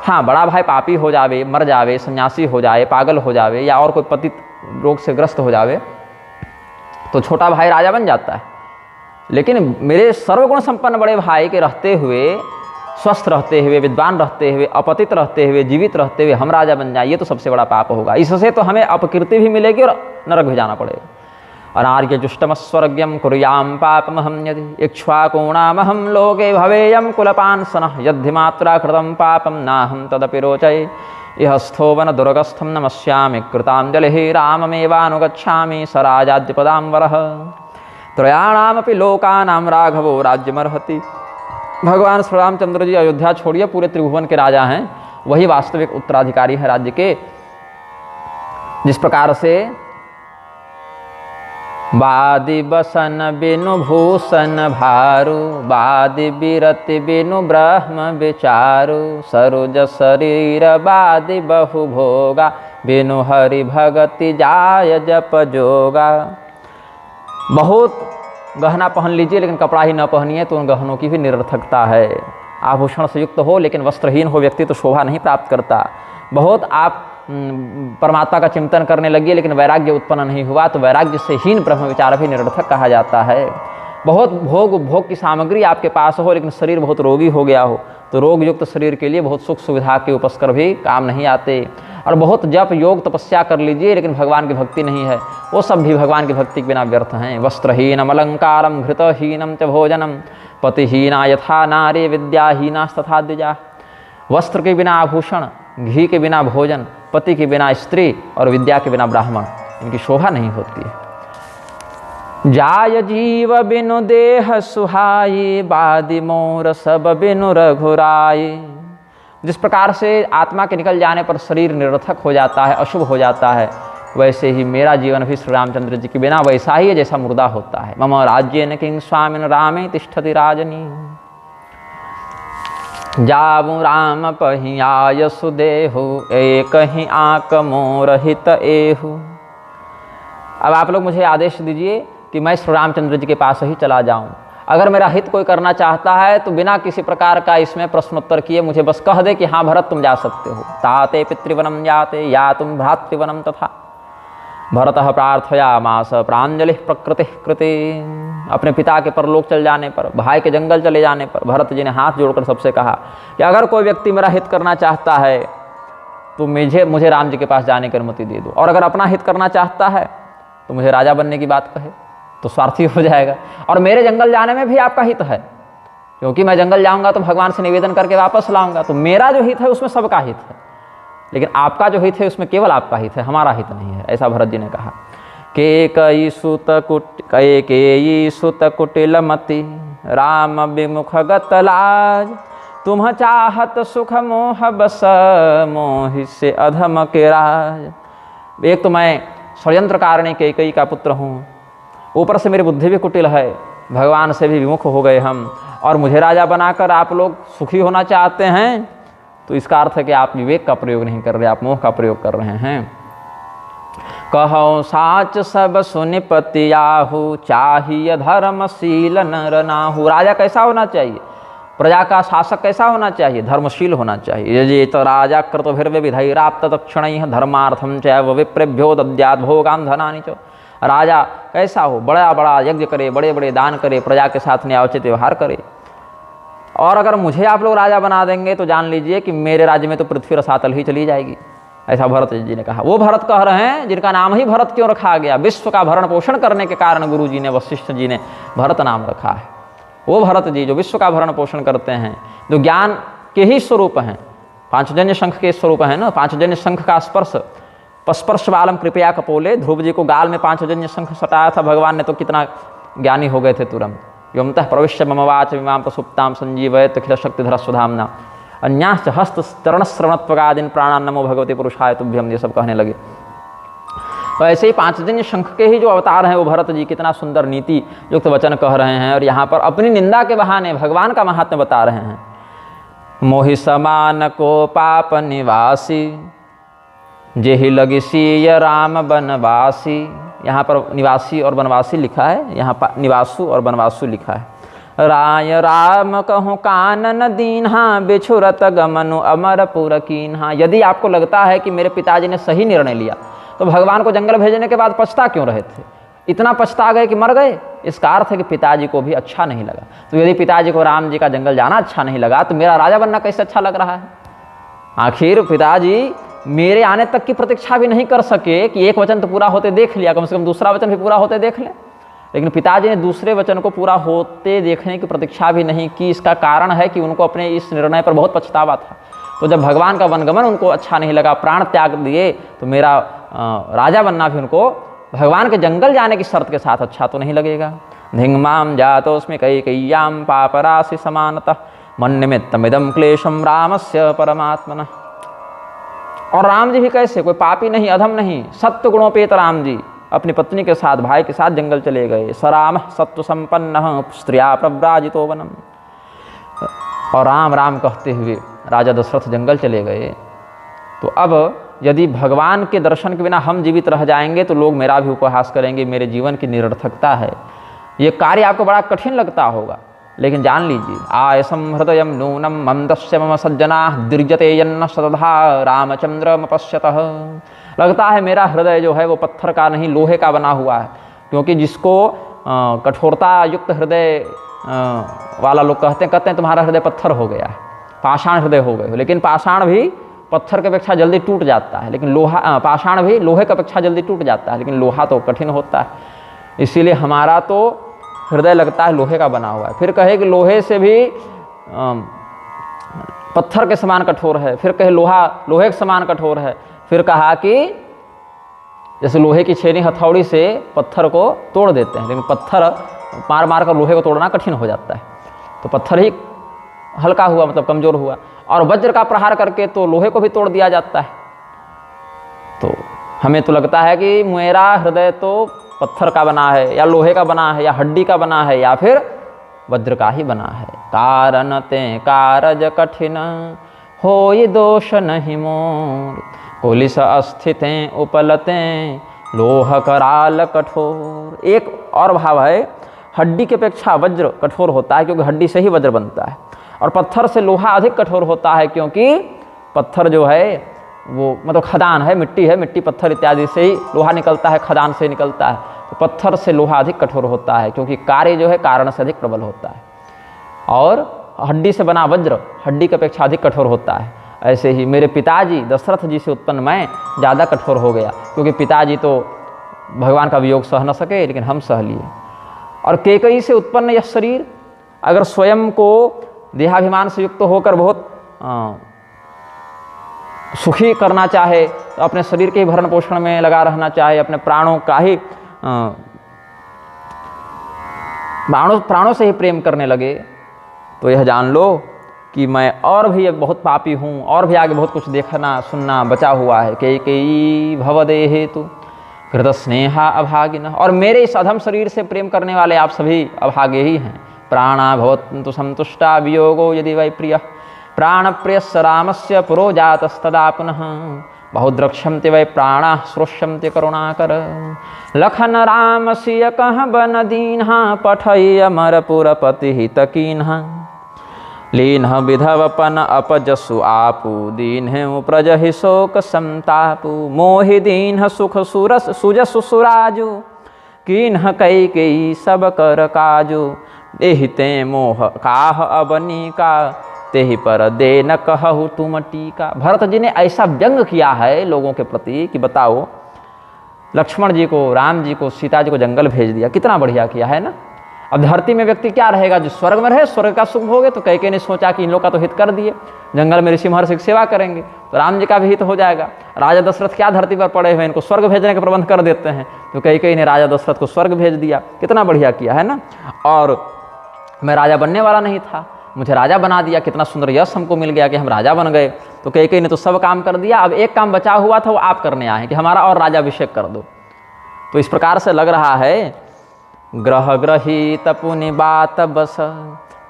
हाँ, बड़ा भाई पापी हो जावे, मर जावे, सन्यासी हो जाए, पागल हो जावे, या और कोई पतित रोग से ग्रस्त हो जावे, तो छोटा भाई राजा बन जाता है। लेकिन मेरे सर्वगुण संपन्न बड़े भाई के रहते हुए, स्वस्थ रहते हुए, विद्वान रहते हुए, अपतित रहते हुए, जीवित रहते हुए हम राजा बन जाए, ये तो सबसे बड़ा पाप होगा। इससे तो हमें अपकीर्ति भी मिलेगी और नरक भी जाना पड़ेगा। अनार्य जुष्टमस्वर्ग्यम कुर्याम पापमहं यदि इक्ष्वाकूणामहं लोके भवेयं कुलपांसनः यद्धिमात्रा कृतं पापं नाहं तदपि रोचये इह स्थोवन दुर्गस्थं नमस्यामि कृताञ्जलिः राममेवानुगच्छामि स राजाद्यपदाम्बरः त्रयाणामपि लोकानां राघवो राज्यमर्हति। भगवान श्री रामचंद्र जी अयोध्या छोड़िए, पूरे त्रिभुवन के राजा हैं, वही वास्तविक उत्तराधिकारी है राज्य के। जिस प्रकार से बादि बसन बिनु भूषण भारू बादि बिरति बिनु ब्रह्म विचारु सरोज शरीर बादि बहु भोगा बिनु हरि भगति जाय जप जोगा। बहुत गहना पहन लीजिए लेकिन कपड़ा ही न पहनिए तो उन गहनों की भी निरर्थकता है। आभूषण से युक्त हो लेकिन वस्त्रहीन हो व्यक्ति तो शोभा नहीं प्राप्त करता। बहुत आप परमात्मा का चिंतन करने लगिए लेकिन वैराग्य उत्पन्न नहीं हुआ तो वैराग्य से हीन ब्रह्म विचार भी निरर्थक कहा जाता है। बहुत भोग की सामग्री आपके पास हो लेकिन शरीर बहुत रोगी हो गया हो तो रोग युक्त शरीर के लिए बहुत सुख सुविधा के उपस्कर भी काम नहीं आते। और बहुत जप योग तपस्या कर लीजिए लेकिन भगवान की भक्ति नहीं है, वो सब भी भगवान की भक्ति के बिना व्यर्थ हैं। वस्त्रहीनम अलंकारम घृतहीनम च भोजनम पतिहीना यथा नारी विद्याहीनास्तथा द्विजा। वस्त्र के बिना आभूषण, घी के बिना भोजन, पति के बिना स्त्री और विद्या के बिना ब्राह्मण, इनकी शोभा नहीं होती है। जाय जीव बिनु देह सुहाई बादि मोर सब बिनु रघुराई। जिस प्रकार से आत्मा के निकल जाने पर शरीर निरर्थक हो जाता है, अशुभ हो जाता है, वैसे ही मेरा जीवन भी श्री रामचंद्र जी के बिना वैसा ही है जैसा मुर्दा होता है। मम राज्येन किंग स्वामिन रामे तिष्ठति राजनी जावु राम पहियाय सुदेहु एक ही आक मोर हित एहु। अब आप लोग मुझे आदेश दीजिए कि मैं श्री रामचंद्र जी के पास ही चला जाऊं। अगर मेरा हित कोई करना चाहता है तो बिना किसी प्रकार का इसमें प्रश्नोत्तर किए मुझे बस कह दे कि हाँ भरत तुम जा सकते हो। ताते पितृवनम जाते या तुम भ्रातृवनम तथा भरतः प्रार्थयामास प्रांजलि प्रकृति कृति। अपने पिता के परलोक चल जाने पर, भाई के जंगल चले जाने पर भरत जी ने हाथ जोड़कर सबसे कहा कि अगर कोई व्यक्ति मेरा हित करना चाहता है तो मुझे राम जी के पास जाने की अनुमति दे दो, और अगर अपना हित करना चाहता है तो मुझे राजा बनने की बात कहे तो स्वार्थी हो जाएगा। और मेरे जंगल जाने में भी आपका हित है, क्योंकि मैं जंगल जाऊंगा तो भगवान से निवेदन करके वापस लाऊंगा, तो मेरा जो हित है उसमें सबका हित है, लेकिन आपका जो हित है उसमें केवल आपका हित है, हमारा हित नहीं है। ऐसा भरत जी ने कहा। केकई सुत कुटिलमति राम विमुख गत लाज तुम चाहत सुख मोह बस मोहि से अधम के राज। एक तो मैं षड्यंत्रकारिणी केकई का पुत्र हूँ, ऊपर से मेरी बुद्धि भी कुटिल है, भगवान से भी विमुख हो गए हम, और मुझे राजा बनाकर आप लोग सुखी होना चाहते हैं, तो इसका अर्थ है कि आप विवेक का प्रयोग नहीं कर रहे, आप मोह का प्रयोग कर रहे हैं। कहो साच सब सुनिपति आहु चाहिए धर्मशील नर नाहु। राजा कैसा होना चाहिए, प्रजा का शासक कैसा होना चाहिए, धर्मशील होना चाहिए। ये तो राजा कृतभिर्विधैराप्त तत्क्षणैः धर्मार्थम चैव विप्रेभ्यो दद्यात् भोगान् धनानि च। राजा कैसा हो, बड़ा बड़ा यज्ञ करे, बड़े बड़े दान करे, प्रजा के साथ न्यायोचित व्यवहार करे। और अगर मुझे आप लोग राजा बना देंगे तो जान लीजिए कि मेरे राज्य में तो पृथ्वी रसातल ही चली जाएगी। ऐसा भरत जी ने कहा। वो भरत कह रहे हैं जिनका नाम ही भरत क्यों रखा गया, विश्व का भरण पोषण करने के कारण गुरु जी ने, वशिष्ठ जी ने भरत नाम रखा है। वो भरत जी जो विश्व का भरण पोषण करते हैं, जो ज्ञान के ही स्वरूप हैं, पांचजन्य शंख के स्वरूप हैं ना। पांचजन्य शंख का स्पर्श, स्पर्श बालम कृपया कपोले, ध्रुव जी को गाल में पांचजन्य शंख सटाया था भगवान ने, तो कितना ज्ञानी हो गए थे तुरंत। योमतः प्रविश्य मम वाच इमां प्रसुप्तां संजीवयत् अखिल शक्तिधर स्वधाम्ना अन्याश्च हस्त चरण श्रवणत्वगादीन प्राणान् नमो भगवते पुरुषाय तुभ्यम, ये सब कहने लगे। तो ऐसे ही पांचजन्य शंख के ही जो अवतार हैं वो भरत जी कितना सुंदर नीति युक्त वचन कह रहे हैं, और यहाँ पर अपनी निंदा के बहाने भगवान का महात्म्य बता रहे हैं। मोहि समान को पाप निवासी, जेहि लगिसीय राम बनवासी। यहाँ पर निवासी और बनवासी लिखा है, यहाँ निवासु और बनवासु लिखा है। राय राम कहूँ कानन दीन्हा, बिछुरत गमनु अमरपुर कीन्हा। यदि आपको लगता है कि मेरे पिताजी ने सही निर्णय लिया, तो भगवान को जंगल भेजने के बाद पछता क्यों रहे थे? इतना पछता गए कि मर गए। इसका अर्थ है कि पिताजी को भी अच्छा नहीं लगा। तो यदि पिताजी को राम जी का जंगल जाना अच्छा नहीं लगा, तो मेरा राजा बनना कैसे अच्छा लग रहा है? आखिर पिताजी मेरे आने तक की प्रतीक्षा भी नहीं कर सके कि एक वचन तो पूरा होते देख लिया, कम से कम दूसरा वचन भी पूरा होते देख लें। लेकिन पिताजी ने दूसरे वचन को पूरा होते देखने की प्रतीक्षा भी नहीं की। इसका कारण है कि उनको अपने इस निर्णय पर बहुत पछतावा था। तो जब भगवान का वनगमन उनको अच्छा नहीं लगा, प्राण त्याग दिए, तो मेरा राजा बनना भी उनको भगवान के जंगल जाने की शर्त के साथ अच्छा तो नहीं लगेगा। धिंगमाम जातोस्मि कैकेय्याम पापराशि समानतः मन निमित्तमिदं क्लेशम रामस्य परमात्मनः। और राम जी भी कैसे, कोई पापी नहीं, अधम नहीं, सत्य गुणोपेत राम जी अपनी पत्नी के साथ, भाई के साथ जंगल चले गए। सराम सत्व संपन्न स्त्रिया प्रव्राजितो वनम। और राम राम कहते हुए राजा दशरथ जंगल चले गए। तो अब यदि भगवान के दर्शन के बिना हम जीवित रह जाएंगे तो लोग मेरा भी उपहास करेंगे, मेरे जीवन की निरर्थकता है। ये कार्य आपको बड़ा कठिन लगता होगा, लेकिन जान लीजिए, आयसम हृदय नूनम मंदस्य मम सज्जना दीर्घते यन्न सतधा रामचंद्र पश्यतः। लगता है मेरा हृदय जो है वो पत्थर का नहीं लोहे का बना हुआ है, क्योंकि जिसको कठोरता युक्त हृदय वाला लोग कहते हैं तुम्हारा हृदय पत्थर हो गया है, पाषाण हृदय हो गए हो। लेकिन पाषाण भी पत्थर के अपेक्षा जल्दी टूट जाता है, लेकिन लोहा, पाषाण भी लोहे के अपेक्षा जल्दी टूट जाता है, लेकिन लोहा तो कठिन होता है। इसीलिए हमारा तो हृदय लगता है लोहे का बना हुआ है। फिर कहे कि लोहे से भी पत्थर के समान कठोर है, फिर कहे लोहा लोहे के समान कठोर है। फिर कहा कि जैसे लोहे की छेनी हथौड़ी से पत्थर को तोड़ देते हैं, लेकिन पत्थर मार मार कर लोहे को तोड़ना कठिन हो जाता है। तो पत्थर ही हल्का हुआ, मतलब कमज़ोर हुआ, और वज्र का प्रहार करके तो लोहे को भी तोड़ दिया जाता है। तो हमें तो लगता है कि मेरा हृदय तो पत्थर का बना है, या लोहे का बना है, या हड्डी का बना है, या फिर वज्र का ही बना है। कारण ते कारज कठिन हो ये दोष नहीं मोर, पुलिस अस्थितें उपलतें लोह कराल कठोर। एक और भाव है, हड्डी के अपेक्षा वज्र कठोर होता है, क्योंकि हड्डी से ही वज्र बनता है। और पत्थर से लोहा अधिक कठोर होता है, क्योंकि पत्थर जो है वो मतलब खदान है, मिट्टी है, मिट्टी पत्थर इत्यादि से ही लोहा निकलता है, खदान से निकलता है। तो पत्थर से लोहा अधिक कठोर होता है, क्योंकि कार्य जो है कारण से अधिक प्रबल होता है। और हड्डी से बना वज्र हड्डी की अपेक्षा अधिक कठोर होता है। ऐसे ही मेरे पिताजी दशरथ जी से उत्पन्न मैं ज़्यादा कठोर हो गया, क्योंकि पिताजी तो भगवान का वियोग सह न सके, लेकिन हम सह लिए। और कैकेयी से उत्पन्न यह शरीर अगर स्वयं को देहाभिमान से युक्त होकर बहुत सुखी करना चाहे, तो अपने शरीर के ही भरण पोषण में लगा रहना चाहे, अपने प्राणों का ही प्राणों से ही प्रेम करने लगे, तो यह जान लो कि मैं और भी बहुत पापी हूँ, और भी आगे बहुत कुछ देखना सुनना बचा हुआ है। कैकेयी भवदेहे तु कृत स्नेहा अभागिन। और मेरे इस अधम शरीर से प्रेम करने वाले आप सभी अभागे ही हैं। प्राणा भवन्तु संतुष्टा वियोगो यदि वै प्रिय, प्राण प्रियस्य रामस्य पुरो जातस्तदा पुनः, बहुद्रक्ष्यन्ते वै प्राणाः श्रोष्यन्ते करुणाकर। लखन राम सिय कह बन दीन्हा, पठय अमरपुरपति हित कीन्हा। लीन्ह विधवपन अपजसु आपू, दीन्ह प्रजहि शोक संतापू। मोहि दीन्ह सुख सुरस सुजसु सुराजु, कीन्ह कैकेयी सब कर काजु। एहि ते मोह काह अबनी का, तेहि पर दे न कहु तुम टीका। भरत जी ने ऐसा व्यंग किया है लोगों के प्रति कि बताओ, लक्ष्मण जी को, राम जी को, सीता जी को जंगल भेज दिया, कितना बढ़िया किया है ना। अब धरती में व्यक्ति क्या रहेगा, जो स्वर्ग में रहे, स्वर्ग का सुख भोगे। तो कैकेयी ने सोचा कि इन लोग का तो हित कर दिए, जंगल में ऋषि महर्षि की सेवा करेंगे तो राम जी का भी हित हो जाएगा। राजा दशरथ क्या धरती पर पड़े हुए, इनको स्वर्ग भेजने का प्रबंध कर देते हैं। तो कैकेयी ने राजा दशरथ को स्वर्ग भेज दिया, कितना बढ़िया किया है ना। और मैं राजा बनने वाला नहीं था, मुझे राजा बना दिया, कितना सुंदर यश हमको मिल गया कि हम राजा बन गए। तो कैकेयी ने तो सब काम कर दिया, अब एक काम बचा हुआ था वो आप करने आए हैं कि हमारा और राजाभिषेक कर दो। तो इस प्रकार से लग रहा है, ग्रह ग्रहित पुनि बात बस,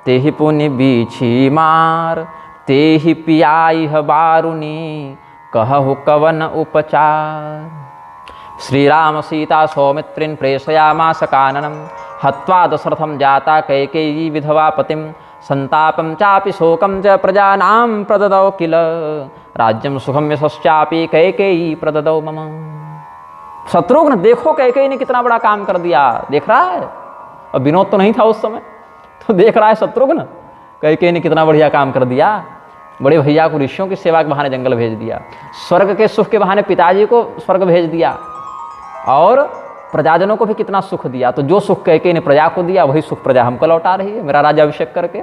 तेहि पुनि बीछी मार, तेहि पियाइह बारुनी, कहु कवन उपचार। श्री राम सीता सौमित्रिन प्रेषयामास काननम, हत्वा दशरथम जाता कैकेयी विधवा पतिम, संतापम चापि शोकम च प्रजानां प्रददौ किल, राज्यम सुखम यशश्चापि कैकेयी प्रददौ मम। शत्रुघ्न देखो कैकेयी ने कितना बड़ा काम कर दिया, देख रहा है। अब विनोद तो नहीं था उस समय, तो देख रहा है शत्रुघ्न, कैकेयी ने कितना बढ़िया काम कर दिया। बड़े भैया को ऋषियों की सेवा के बहाने जंगल भेज दिया, स्वर्ग के सुख के बहाने पिताजी को स्वर्ग भेज दिया, और प्रजाजनों को भी कितना सुख दिया। तो जो सुख कैकेयी ने प्रजा को दिया, वही सुख प्रजा हमको लौटा रही है, मेरा राज्याभिषेक करके।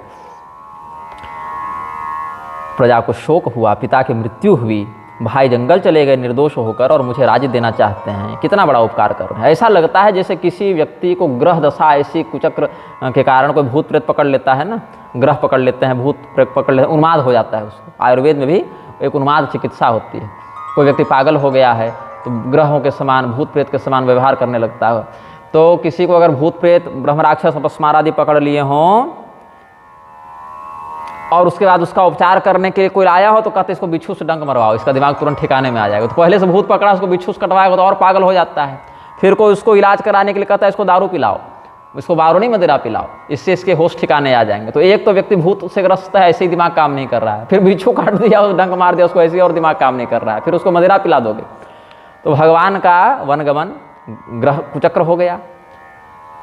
प्रजा को शोक हुआ, पिता की मृत्यु हुई, भाई जंगल चले गए निर्दोष होकर, और मुझे राज्य देना चाहते हैं, कितना बड़ा उपकार कर रहे हैं। ऐसा लगता है जैसे किसी व्यक्ति को ग्रह दशा ऐसी कुचक्र के कारण कोई भूत प्रेत पकड़ लेता है ना, ग्रह पकड़ लेते हैं, भूत प्रेत पकड़ लेते हैं, उन्माद हो जाता है उसको। आयुर्वेद में भी एक उन्माद चिकित्सा होती है। कोई व्यक्ति पागल हो गया है तो ग्रहों के समान, भूत प्रेत के समान व्यवहार करने लगता है। तो किसी को अगर भूत प्रेत, ब्रह्म राक्षस, अपस्मार आदि पकड़ लिए हों, और उसके बाद उसका उपचार करने के लिए कोई आया हो, तो कहते इसको बिच्छू से डंक मरवाओ, इसका दिमाग तुरंत ठिकाने में आ जाएगा। तो पहले से भूत पकड़ा, उसको बिच्छू से कटवाएगा तो और पागल हो जाता है। फिर कोई उसको इलाज कराने के लिए कहता है इसको दारू पिलाओ, इसको बारूनी मदिरा पिलाओ, इससे इसके होश ठिकाने आ जाएंगे। तो एक तो व्यक्ति भूत से ग्रस्त है, ऐसे ही दिमाग काम नहीं कर रहा है, फिर बिच्छू काट दिया, डंक मार दिया उसको, ऐसे ही और दिमाग काम नहीं कर रहा है, फिर उसको मदिरा पिला दोगे। तो भगवान का वनगमन ग्रह कुचक्र हो गया,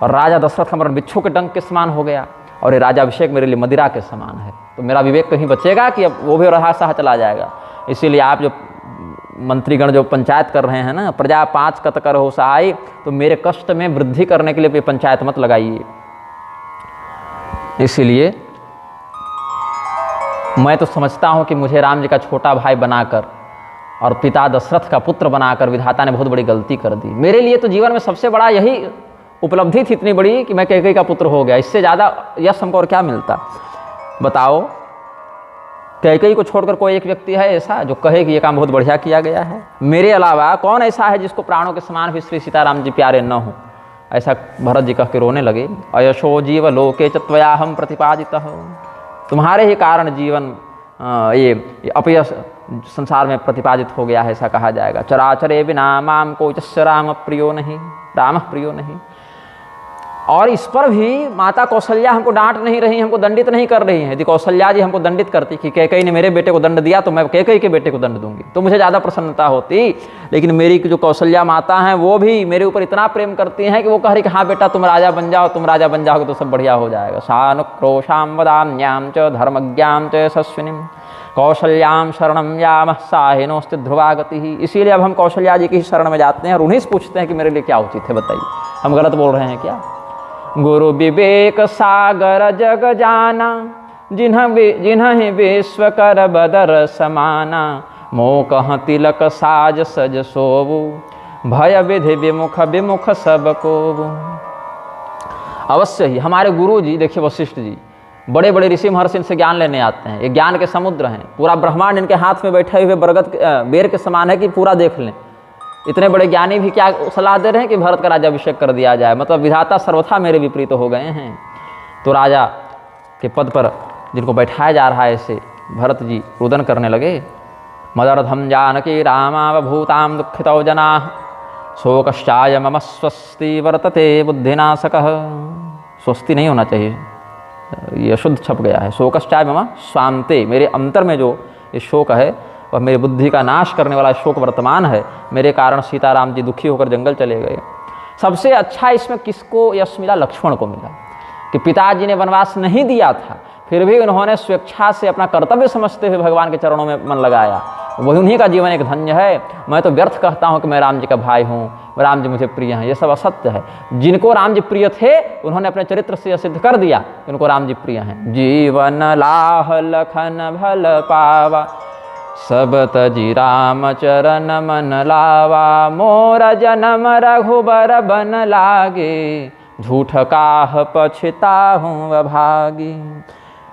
और राजा दशरथ का मरण बिच्छू के डंक के समान हो गया, और ये राज्याभिषेक मेरे लिए मदिरा के समान है। तो मेरा विवेक कहीं बचेगा कि अब वो भी रहा सहा चला जाएगा। इसीलिए आप जो मंत्रीगण जो पंचायत कर रहे हैं ना, प्रजा 5 कत कर हो सहाय, तो मेरे कष्ट में वृद्धि करने के लिए पंचायत मत लगाइए। इसीलिए मैं तो समझता हूँ कि मुझे राम जी का छोटा भाई बनाकर और पिता दशरथ का पुत्र बनाकर विधाता ने बहुत बड़ी गलती कर दी। मेरे लिए तो जीवन में सबसे बड़ा यही उपलब्धि थी, इतनी बड़ी कि मैं कैकेयी का पुत्र हो गया। इससे ज़्यादा यश हमको और क्या मिलता, बताओ। कैकेयी को छोड़कर कोई एक व्यक्ति है ऐसा जो कहे कि ये काम बहुत बढ़िया किया गया है? मेरे अलावा कौन ऐसा है जिसको प्राणों के समान भी श्री सीताराम जी प्यारे न हो? ऐसा भरत जी कह के रोने लगे। अयशो जीव लोके च त्वया हम प्रतिपादितः, तुम्हारे ही कारण जीवन ये अपयश संसार में प्रतिपादित हो गया है, ऐसा कहा जाएगा। चराचरे बिना माम कोचस्य राम प्रियो नहीं, राम प्रियो नहीं। और इस पर भी माता कौशल्या हमको डांट नहीं रही, हमको दंडित नहीं कर रही है। यदि कौशल्या जी हमको दंडित करती कि कैकेयी ने मेरे बेटे को दंड दिया तो मैं कैकेयी के बेटे को दंड दूंगी, तो मुझे ज़्यादा प्रसन्नता होती। लेकिन मेरी जो कौशल्या माता हैं वो भी मेरे ऊपर इतना प्रेम करती हैं कि वो कह रही कि हाँ बेटा तुम राजा बन जाओ, तुम राजा बन जाओगे तो सब बढ़िया हो जाएगा। सानुक्रोशाम वदाम्याम च धर्मज्ञाम च यशस्विनीम कौशल्याम शरणम यामः साहिनोस्ति ध्रुवागति। इसीलिए अब हम कौशल्या जी की शरण में जाते हैं और उन्हीं से पूछते हैं कि मेरे लिए क्या उचित है, बताइए हम गलत बोल रहे हैं क्या? गुरु विवेक सागर जग जाना, जिन्ह विश्व कर बदर समाना, मोकह तिलक साज सज सोबु, भय विधि विमुख विमुख सब कोबु। अवश्य ही हमारे गुरु जी, देखिए वशिष्ठ जी, बड़े बड़े ऋषि महर्षि इनसे ज्ञान लेने आते हैं। ये ज्ञान के समुद्र हैं, पूरा ब्रह्मांड इनके हाथ में बैठे हुए बरगद बेर के समान है कि पूरा देख लें। इतने बड़े ज्ञानी भी क्या सलाह दे रहे हैं कि भरत का राज्याभिषेक कर दिया जाए, मतलब विधाता सर्वथा मेरे विपरीत हो गए हैं। तो राजा के पद पर जिनको बैठाया जा रहा है ऐसे भरत जी रुदन करने लगे। मदर्थम जानकी रामावभूतां दुःखितौ जनाः, शोकश्चाय मम स्वस्ति वर्तते बुद्धिनाशकः। स्वस्ति नहीं होना चाहिए, ये अशुद्ध छप गया है। शोकश्चाय मम स्वान्ते, मेरे अंतर में जो ये शोक है और मेरी बुद्धि का नाश करने वाला शोक वर्तमान है, मेरे कारण सीताराम जी दुखी होकर जंगल चले गए। सबसे अच्छा इसमें किसको यश मिला? लक्ष्मण को मिला। कि पिताजी ने वनवास नहीं दिया था, फिर भी उन्होंने स्वेच्छा से अपना कर्तव्य समझते हुए भगवान के चरणों में मन लगाया। वही उन्हीं का जीवन एक धन्य है। मैं तो व्यर्थ कहता हूँ कि मैं राम जी का भाई हूँ, राम जी मुझे प्रिय हैं, ये सब असत्य है। जिनको राम जी प्रिय थे उन्होंने अपने चरित्र से सिद्ध कर दिया कि उनको राम जी प्रिय हैं। जीवन लाह लखन भल पावा, सब तजी राम चरण मन लावा, मोर जन्म रघुबर बन लागे, झूठ काह पछताहूँ अभागी।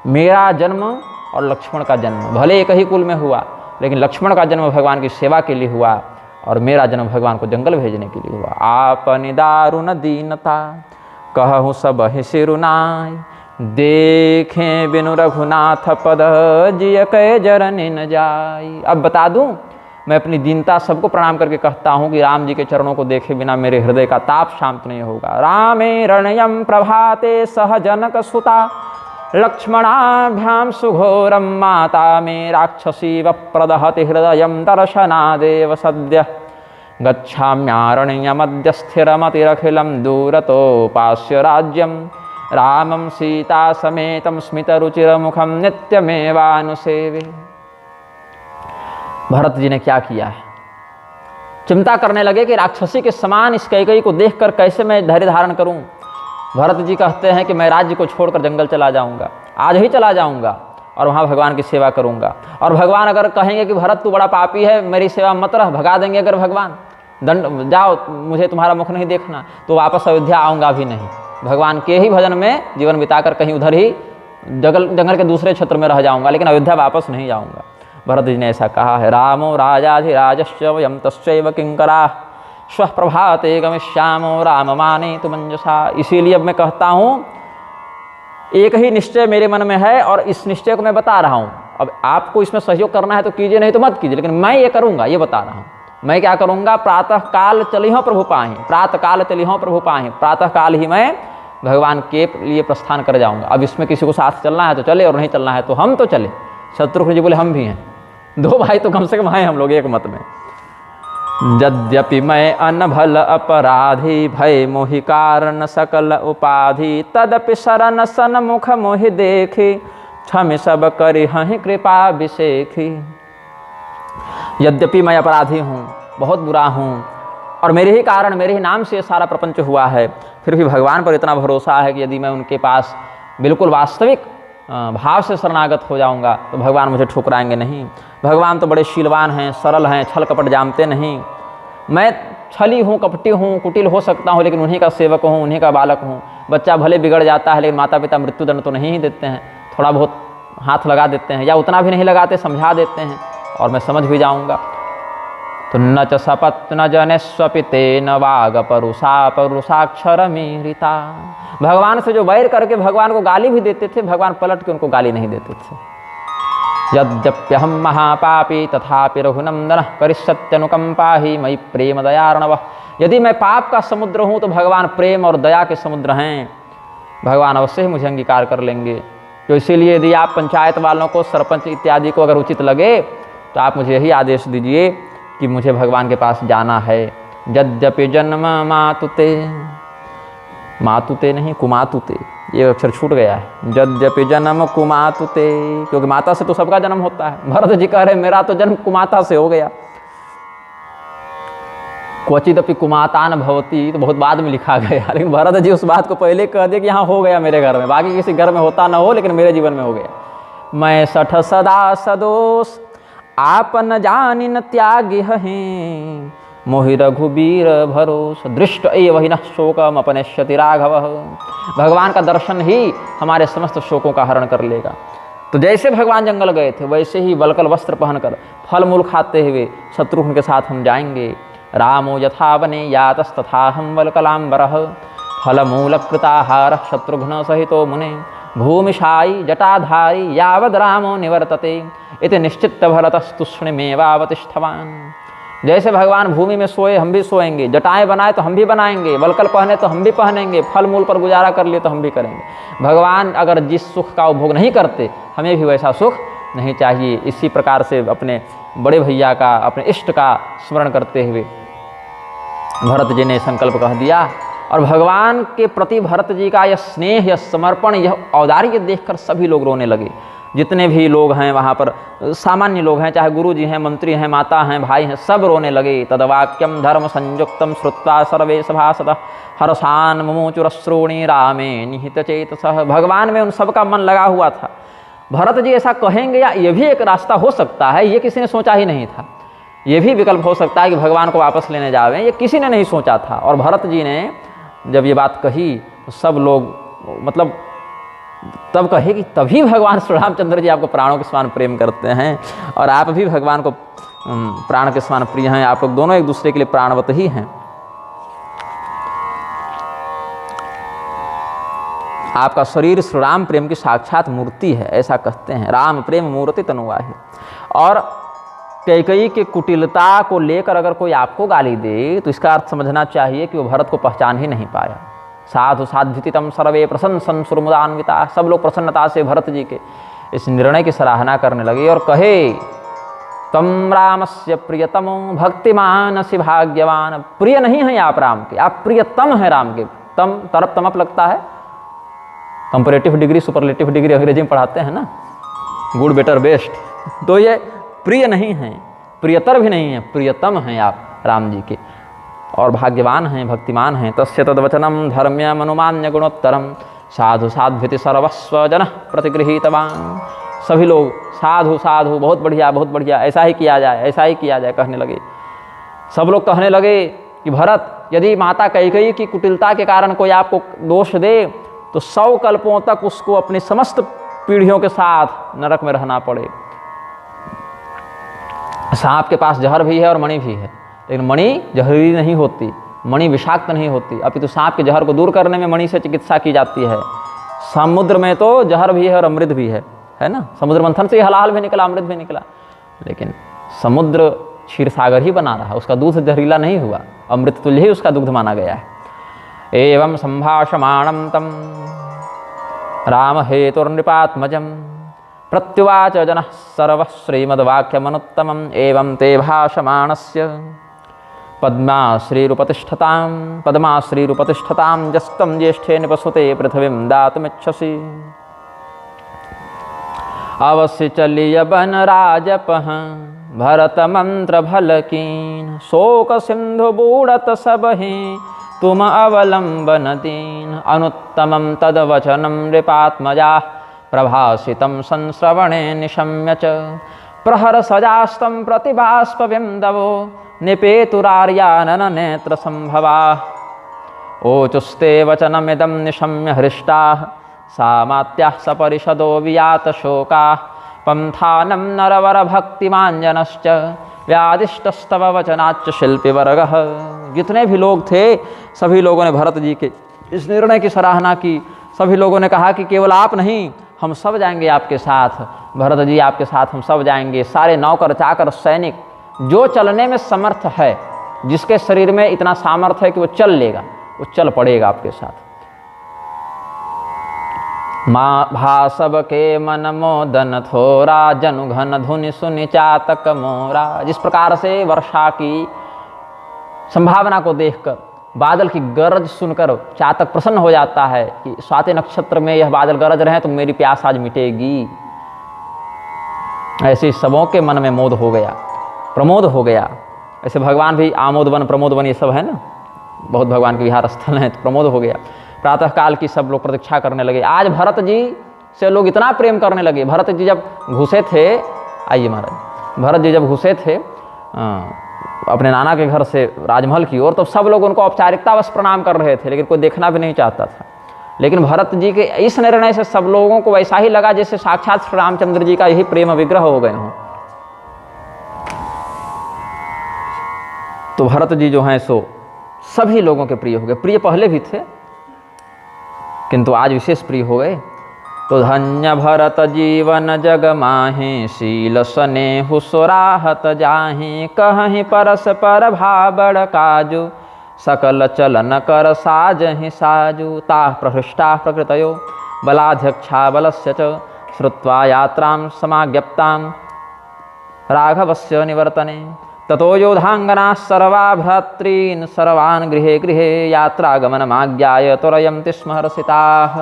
मेरा जन्म और लक्ष्मण का जन्म भले एक ही कुल में हुआ, लेकिन लक्ष्मण का जन्म भगवान की सेवा के लिए हुआ और मेरा जन्म भगवान को जंगल भेजने के लिए हुआ। आपनि दारुण दीनता, कहूँ सब ही सिरुनाय, देखें बिनु रघुनाथ पद, जिय कै जरनि न जाय। अब बता दूं, मैं अपनी दीनता सबको प्रणाम करके कहता हूँ कि राम जी के चरणों को देखे बिना मेरे हृदय का ताप शांत नहीं होगा। रामे रणयम प्रभाते सह जनक सुता, लक्ष्मणाभ्याम सुघोरम माता में राक्षसी वप्रदहति हृदयम दर्शनादेव सद्य, गच्छाम्यारण्यमद्य स्थिरमतिरखिलं दूरतोपास्य राज्यम, रामं सीता समेतं स्मितरुचिरमुखं नित्यमेवानुसेवे। भरत जी ने क्या किया है, चिंता करने लगे कि राक्षसी के समान इस कैकेयी को देखकर कैसे मैं धैर्य धारण करूं। भरत जी कहते हैं कि मैं राज्य को छोड़कर जंगल चला जाऊंगा, आज ही चला जाऊंगा और वहाँ भगवान की सेवा करूंगा। और भगवान अगर कहेंगे कि भरत तू बड़ा पापी है, मेरी सेवा मत रह, भगा देंगे अगर भगवान, दंड जाओ, मुझे तुम्हारा मुख नहीं देखना, तो वापस अयोध्या आऊँगा भी नहीं। भगवान के ही भजन में जीवन बिताकर कहीं उधर ही जंगल के दूसरे क्षेत्र में रह जाऊँगा, लेकिन अयोध्या वापस नहीं जाऊँगा। भरत जी ने ऐसा कहा है। रामो राजाधिराजश्च वयं तस्यैव किंकराः, श्वः प्रभाते गमिष्यामो राममानेतु मंजसा। इसीलिए अब मैं कहता हूँ, एक ही निश्चय मेरे मन में है और इस निश्चय को मैं बता रहा हूँ। अब आपको इसमें सहयोग करना है तो कीजिए, नहीं तो मत कीजिए, लेकिन मैं ये करूँगा, ये बता रहा हूँ। मैं क्या करूँगा, प्रातः काल चलिहों प्रभु पाहि, प्रातः काल चलिहों प्रभु पाहि, प्रातः काल ही मैं भगवान के लिए प्रस्थान कर जाऊँगा। अब इसमें किसी को साथ चलना है तो चले और नहीं चलना है तो हम तो चले। शत्रुघ्न जी बोले हम भी हैं, दो भाई तो कम से कम हैं हम लोग एक मत में। यद्यपि मैं अनभल अपराधी, भय मोहि कारण सकल उपाधि, तदपि शरण सन्मुख मोहि देखी, क्षम सब करि हहि कृपा विशेखी। यद्यपि मैं अपराधी हूँ, बहुत बुरा हूँ, और मेरे ही कारण, मेरे ही नाम से सारा प्रपंच हुआ है, फिर भी भगवान पर इतना भरोसा है कि यदि मैं उनके पास बिल्कुल वास्तविक भाव से शरणागत हो जाऊंगा तो भगवान मुझे ठुकराएंगे नहीं। भगवान तो बड़े शीलवान हैं, सरल हैं, छल कपट जानते नहीं। मैं छली हूँ, कपटी हूँ, कुटिल हो सकता हूँ, लेकिन उन्हीं का सेवक हूँ, उन्हीं का बालक हूँ। बच्चा भले बिगड़ जाता है, लेकिन माता पिता मृत्युदंड तो नहीं ही देते हैं, थोड़ा बहुत हाथ लगा देते हैं, या उतना भी नहीं लगाते, समझा देते हैं और मैं समझ भी जाऊँगा। तो न च सपत न जनेस्वपिते न वाग परुषाक्षर मीरिता। भगवान से जो वैर करके भगवान को गाली भी देते थे, भगवान पलट के उनको गाली नहीं देते थे। यद्यप्यहम महापापी तथापि रघुनंदन करिष्यत्यनुकंपा ही मयि प्रेम दयार्णव। यदि मैं पाप का समुद्र हूँ तो भगवान प्रेम और दया के समुद्र हैं, भगवान अवश्य ही मुझे अंगीकार कर लेंगे। तो इसीलिए यदि आप पंचायत वालों को, सरपंच इत्यादि को अगर उचित लगे तो आप मुझे यही आदेश दीजिए कि मुझे भगवान के पास जाना है। यद्यपि जन्म मातुते, मातुते नहीं कुमातुते, ये अक्षर छूट गया है। यद्यपि जन्म कुमातुते, क्योंकि माता से तो सबका जन्म होता है। भरत जी कह रहे मेरा तो जन्म कुमाता से हो गया। क्वचिदपि कुमातान भवती, तो बहुत बाद में लिखा गया, लेकिन भरत जी उस बात को पहले कह दे कि यहाँ हो गया मेरे घर में, बाकी किसी घर में होता ना हो, लेकिन मेरे जीवन में हो गया। मैं सठ सदा सदोष आप न जानि न त्यागी हैं, मोहि रघुबीर भरोस दृष्ट एव हि नः शोकम अपनेष्यति राघव। भगवान का दर्शन ही हमारे समस्त शोकों का हरण कर लेगा। तो जैसे भगवान जंगल गए थे वैसे ही वल्कल वस्त्र पहनकर फल मूल खाते हुए शत्रुघ्न के साथ हम जाएंगे। रामो यथा वने यातस्तथा हम वल्कलाम्बरः, फलमूल कृताहार शत्रुघ्न सहितो मुने, भूमिशायी जटाधारी यावद रामो निवर्तते, इति निश्चित भरतस्तुष्णिमेवावतिष्ठवान्। जैसे भगवान भूमि में सोए हम भी सोएंगे, जटाएं बनाए तो हम भी बनाएंगे, वल्कल पहने तो हम भी पहनेंगे, फल मूल पर गुजारा कर लिए तो हम भी करेंगे। भगवान अगर जिस सुख का उपभोग नहीं करते, हमें भी वैसा सुख नहीं चाहिए। इसी प्रकार से अपने बड़े भैया का, अपने इष्ट का स्मरण करते हुए भरत जी ने संकल्प कह दिया और भगवान के प्रति भरत जी का यह स्नेह, यह समर्पण, यह औदार्य देखकर सभी लोग रोने लगे। जितने भी लोग हैं वहाँ पर, सामान्य लोग हैं, चाहे गुरु जी हैं, मंत्री हैं, माता हैं, भाई हैं, सब रोने लगे। तदवाक्यम धर्म संयुक्तम श्रुत्वा सर्वे सभासद हर्षान मुमुचुरश्रोणी रामे निहित चेतसः। भगवान में उन सबका मन लगा हुआ था। भरत जी ऐसा कहेंगे या ये भी एक रास्ता हो सकता है, ये किसी ने सोचा ही नहीं था। ये भी विकल्प हो सकता है कि भगवान को वापस लेने जावें, ये किसी ने नहीं सोचा था। और भरत जी ने जब ये बात कही तो सब लोग मतलब तब कहे कि तभी भगवान श्री रामचंद्र जी आपको प्राणों के समान प्रेम करते हैं और आप भी भगवान को प्राण के समान प्रिय हैं। आप लोग दोनों एक दूसरे के लिए प्राणवत ही हैं। आपका शरीर श्री राम प्रेम की साक्षात मूर्ति है, ऐसा कहते हैं। राम प्रेम मूर्ति तनुवाही। और कैकेयी के कुटिलता को लेकर अगर कोई आपको गाली दे तो इसका अर्थ समझना चाहिए कि वो भरत को पहचान ही नहीं पाया। साधु साध्वितम सर्वे प्रशंसन सुरमुदान्विता। सब लोग प्रसन्नता से भरत जी के इस निर्णय की सराहना करने लगे और कहे, तम रामस्य प्रियतमो भक्तिमानसि भाग्यवान। प्रिय नहीं है आप राम के, आप प्रियतम हैं राम के। तम तरफ तमप लगता है, कंपैरेटिव डिग्री सुपरलेटिव डिग्री अंग्रेजी में पढ़ाते हैं ना, गुड बेटर बेस्ट। तो ये प्रिय नहीं हैं, प्रियतर भी नहीं है, प्रियतम हैं आप राम जी के और भाग्यवान हैं, भक्तिमान हैं। तस्य तद्वचनम धर्म्य मनुमान्य गुणोत्तरम साधु साध्विति सर्वस्व जन प्रतिगृहीतवान। सभी लोग साधु साधु, बहुत बढ़िया बहुत बढ़िया, ऐसा ही किया जाए, ऐसा ही किया जाए कहने लगे। सब लोग कहने लगे कि भरत, यदि माता कैकेयी की कुटिलता के कारण कोई आपको दोष दे तो 100 कल्पों तक उसको अपनी समस्त पीढ़ियों के साथ नरक में रहना पड़े। सांप के पास जहर भी है और मणि भी है, लेकिन मणि जहरीली नहीं होती, मणि विषाक्त नहीं होती, अपितु सांप के जहर को दूर करने में मणि से चिकित्सा की जाती है। समुद्र में तो जहर भी है और अमृत भी है ना। समुद्र मंथन से हलाल भी निकला, अमृत भी निकला, लेकिन समुद्र क्षीर सागर ही बना रहा, उसका दूध जहरीला नहीं हुआ, अमृत तुल्य ही उसका दुग्ध माना गया है। एवं संभाषमाणं तम राम हेतुर्नृपात्मजं प्रत्युवाच जनः सर्वः श्रीमद्वाक्यमनुत्तमम्। एवं ते भाषमाणस्य पद्माश्रीरुपतिष्ठतां जस्तं ज्येष्ठे निपसुते पृथिवीं दातुमिच्छसि। अवश्य चलिय बन राजपह भरत मंत्र भलकीन। शोक सिंधु बूढ़त सबहि तुम अवलंबन दीन। अनुत्तमं तद्वचनं नृपात्मजा प्रभासितं संश्रवणे निशम्य च। प्रहर सजास्तं प्रतिबाष्पविन्दवो निपेतुरार्यानन नेत्र संभवा। ओचुस्ते वचनमिदं निशम्य हृष्टाः सामात्याः सपरिषदो वियात शोकाः। पंथानं नरवर भक्तिमांजनश्च व्यादिष्टस्तव वचनाच्च शिल्पीवर्गः। जितने भी लोग थे सभी लोगों ने भरत जी के इस निर्णय की सराहना की। सभी लोगों ने कहा कि केवल आप नहीं, हम सब जाएंगे आपके साथ, भरत जी आपके साथ हम सब जाएंगे। सारे नौकर चाकर सैनिक, जो चलने में समर्थ है, जिसके शरीर में इतना सामर्थ्य है कि वो चल लेगा, वो चल पड़ेगा आपके साथ। माँ भासब के मन मोदन थोरा जनु घन धुनि सुनि चातक मोरा। जिस प्रकार से वर्षा की संभावना को देखकर, बादल की गरज सुनकर चातक प्रसन्न हो जाता है कि स्वाति नक्षत्र में यह बादल गरज रहे हैं तो मेरी प्यास आज मिटेगी, ऐसे सबों के मन में मोद हो गया, प्रमोद हो गया। ऐसे भगवान भी आमोद वन प्रमोद वन ये सब है ना, बहुत भगवान के विहार स्थल हैं, तो प्रमोद हो गया। प्रातःकाल की सब लोग प्रतीक्षा करने लगे। आज भरत जी से लोग इतना प्रेम करने लगे। भरत जी जब घुसे थे, आइए महाराज, भरत जी जब घुसे थे अपने नाना के घर से राजमहल की ओर, तो सब लोग उनको औपचारिकतावश प्रणाम कर रहे थे, लेकिन कोई देखना भी नहीं चाहता था। लेकिन भरत जी के इस निर्णय से सब लोगों को वैसा ही लगा जैसे साक्षात श्री रामचंद्र जी का यही प्रेम विग्रह हो गए हों। तो भरत जी जो हैं सो सभी लोगों के प्रिय हो गए। प्रिय पहले भी थे, किंतु आज विशेष प्रिय हो गए। तो धन्य भरत जीवन जग माहि, शील स्नेहु सुराहत जाहि। कहीं परस पर भाबड़ काजु, सकल चलन कर साजहि साजु। ताः प्रहृष्टाः प्रकृतयो बलाध्यक्षा बलस्य च। श्रुत्वा यात्रां समाज्ञप्तां राघवस्य निवर्तने। ततो योधांगना सर्वा भ्रातॄन् सर्वान् गृहे गृहे यात्रागमनमाज्ञाय त्वरयन्ति स्म हर्षिताः।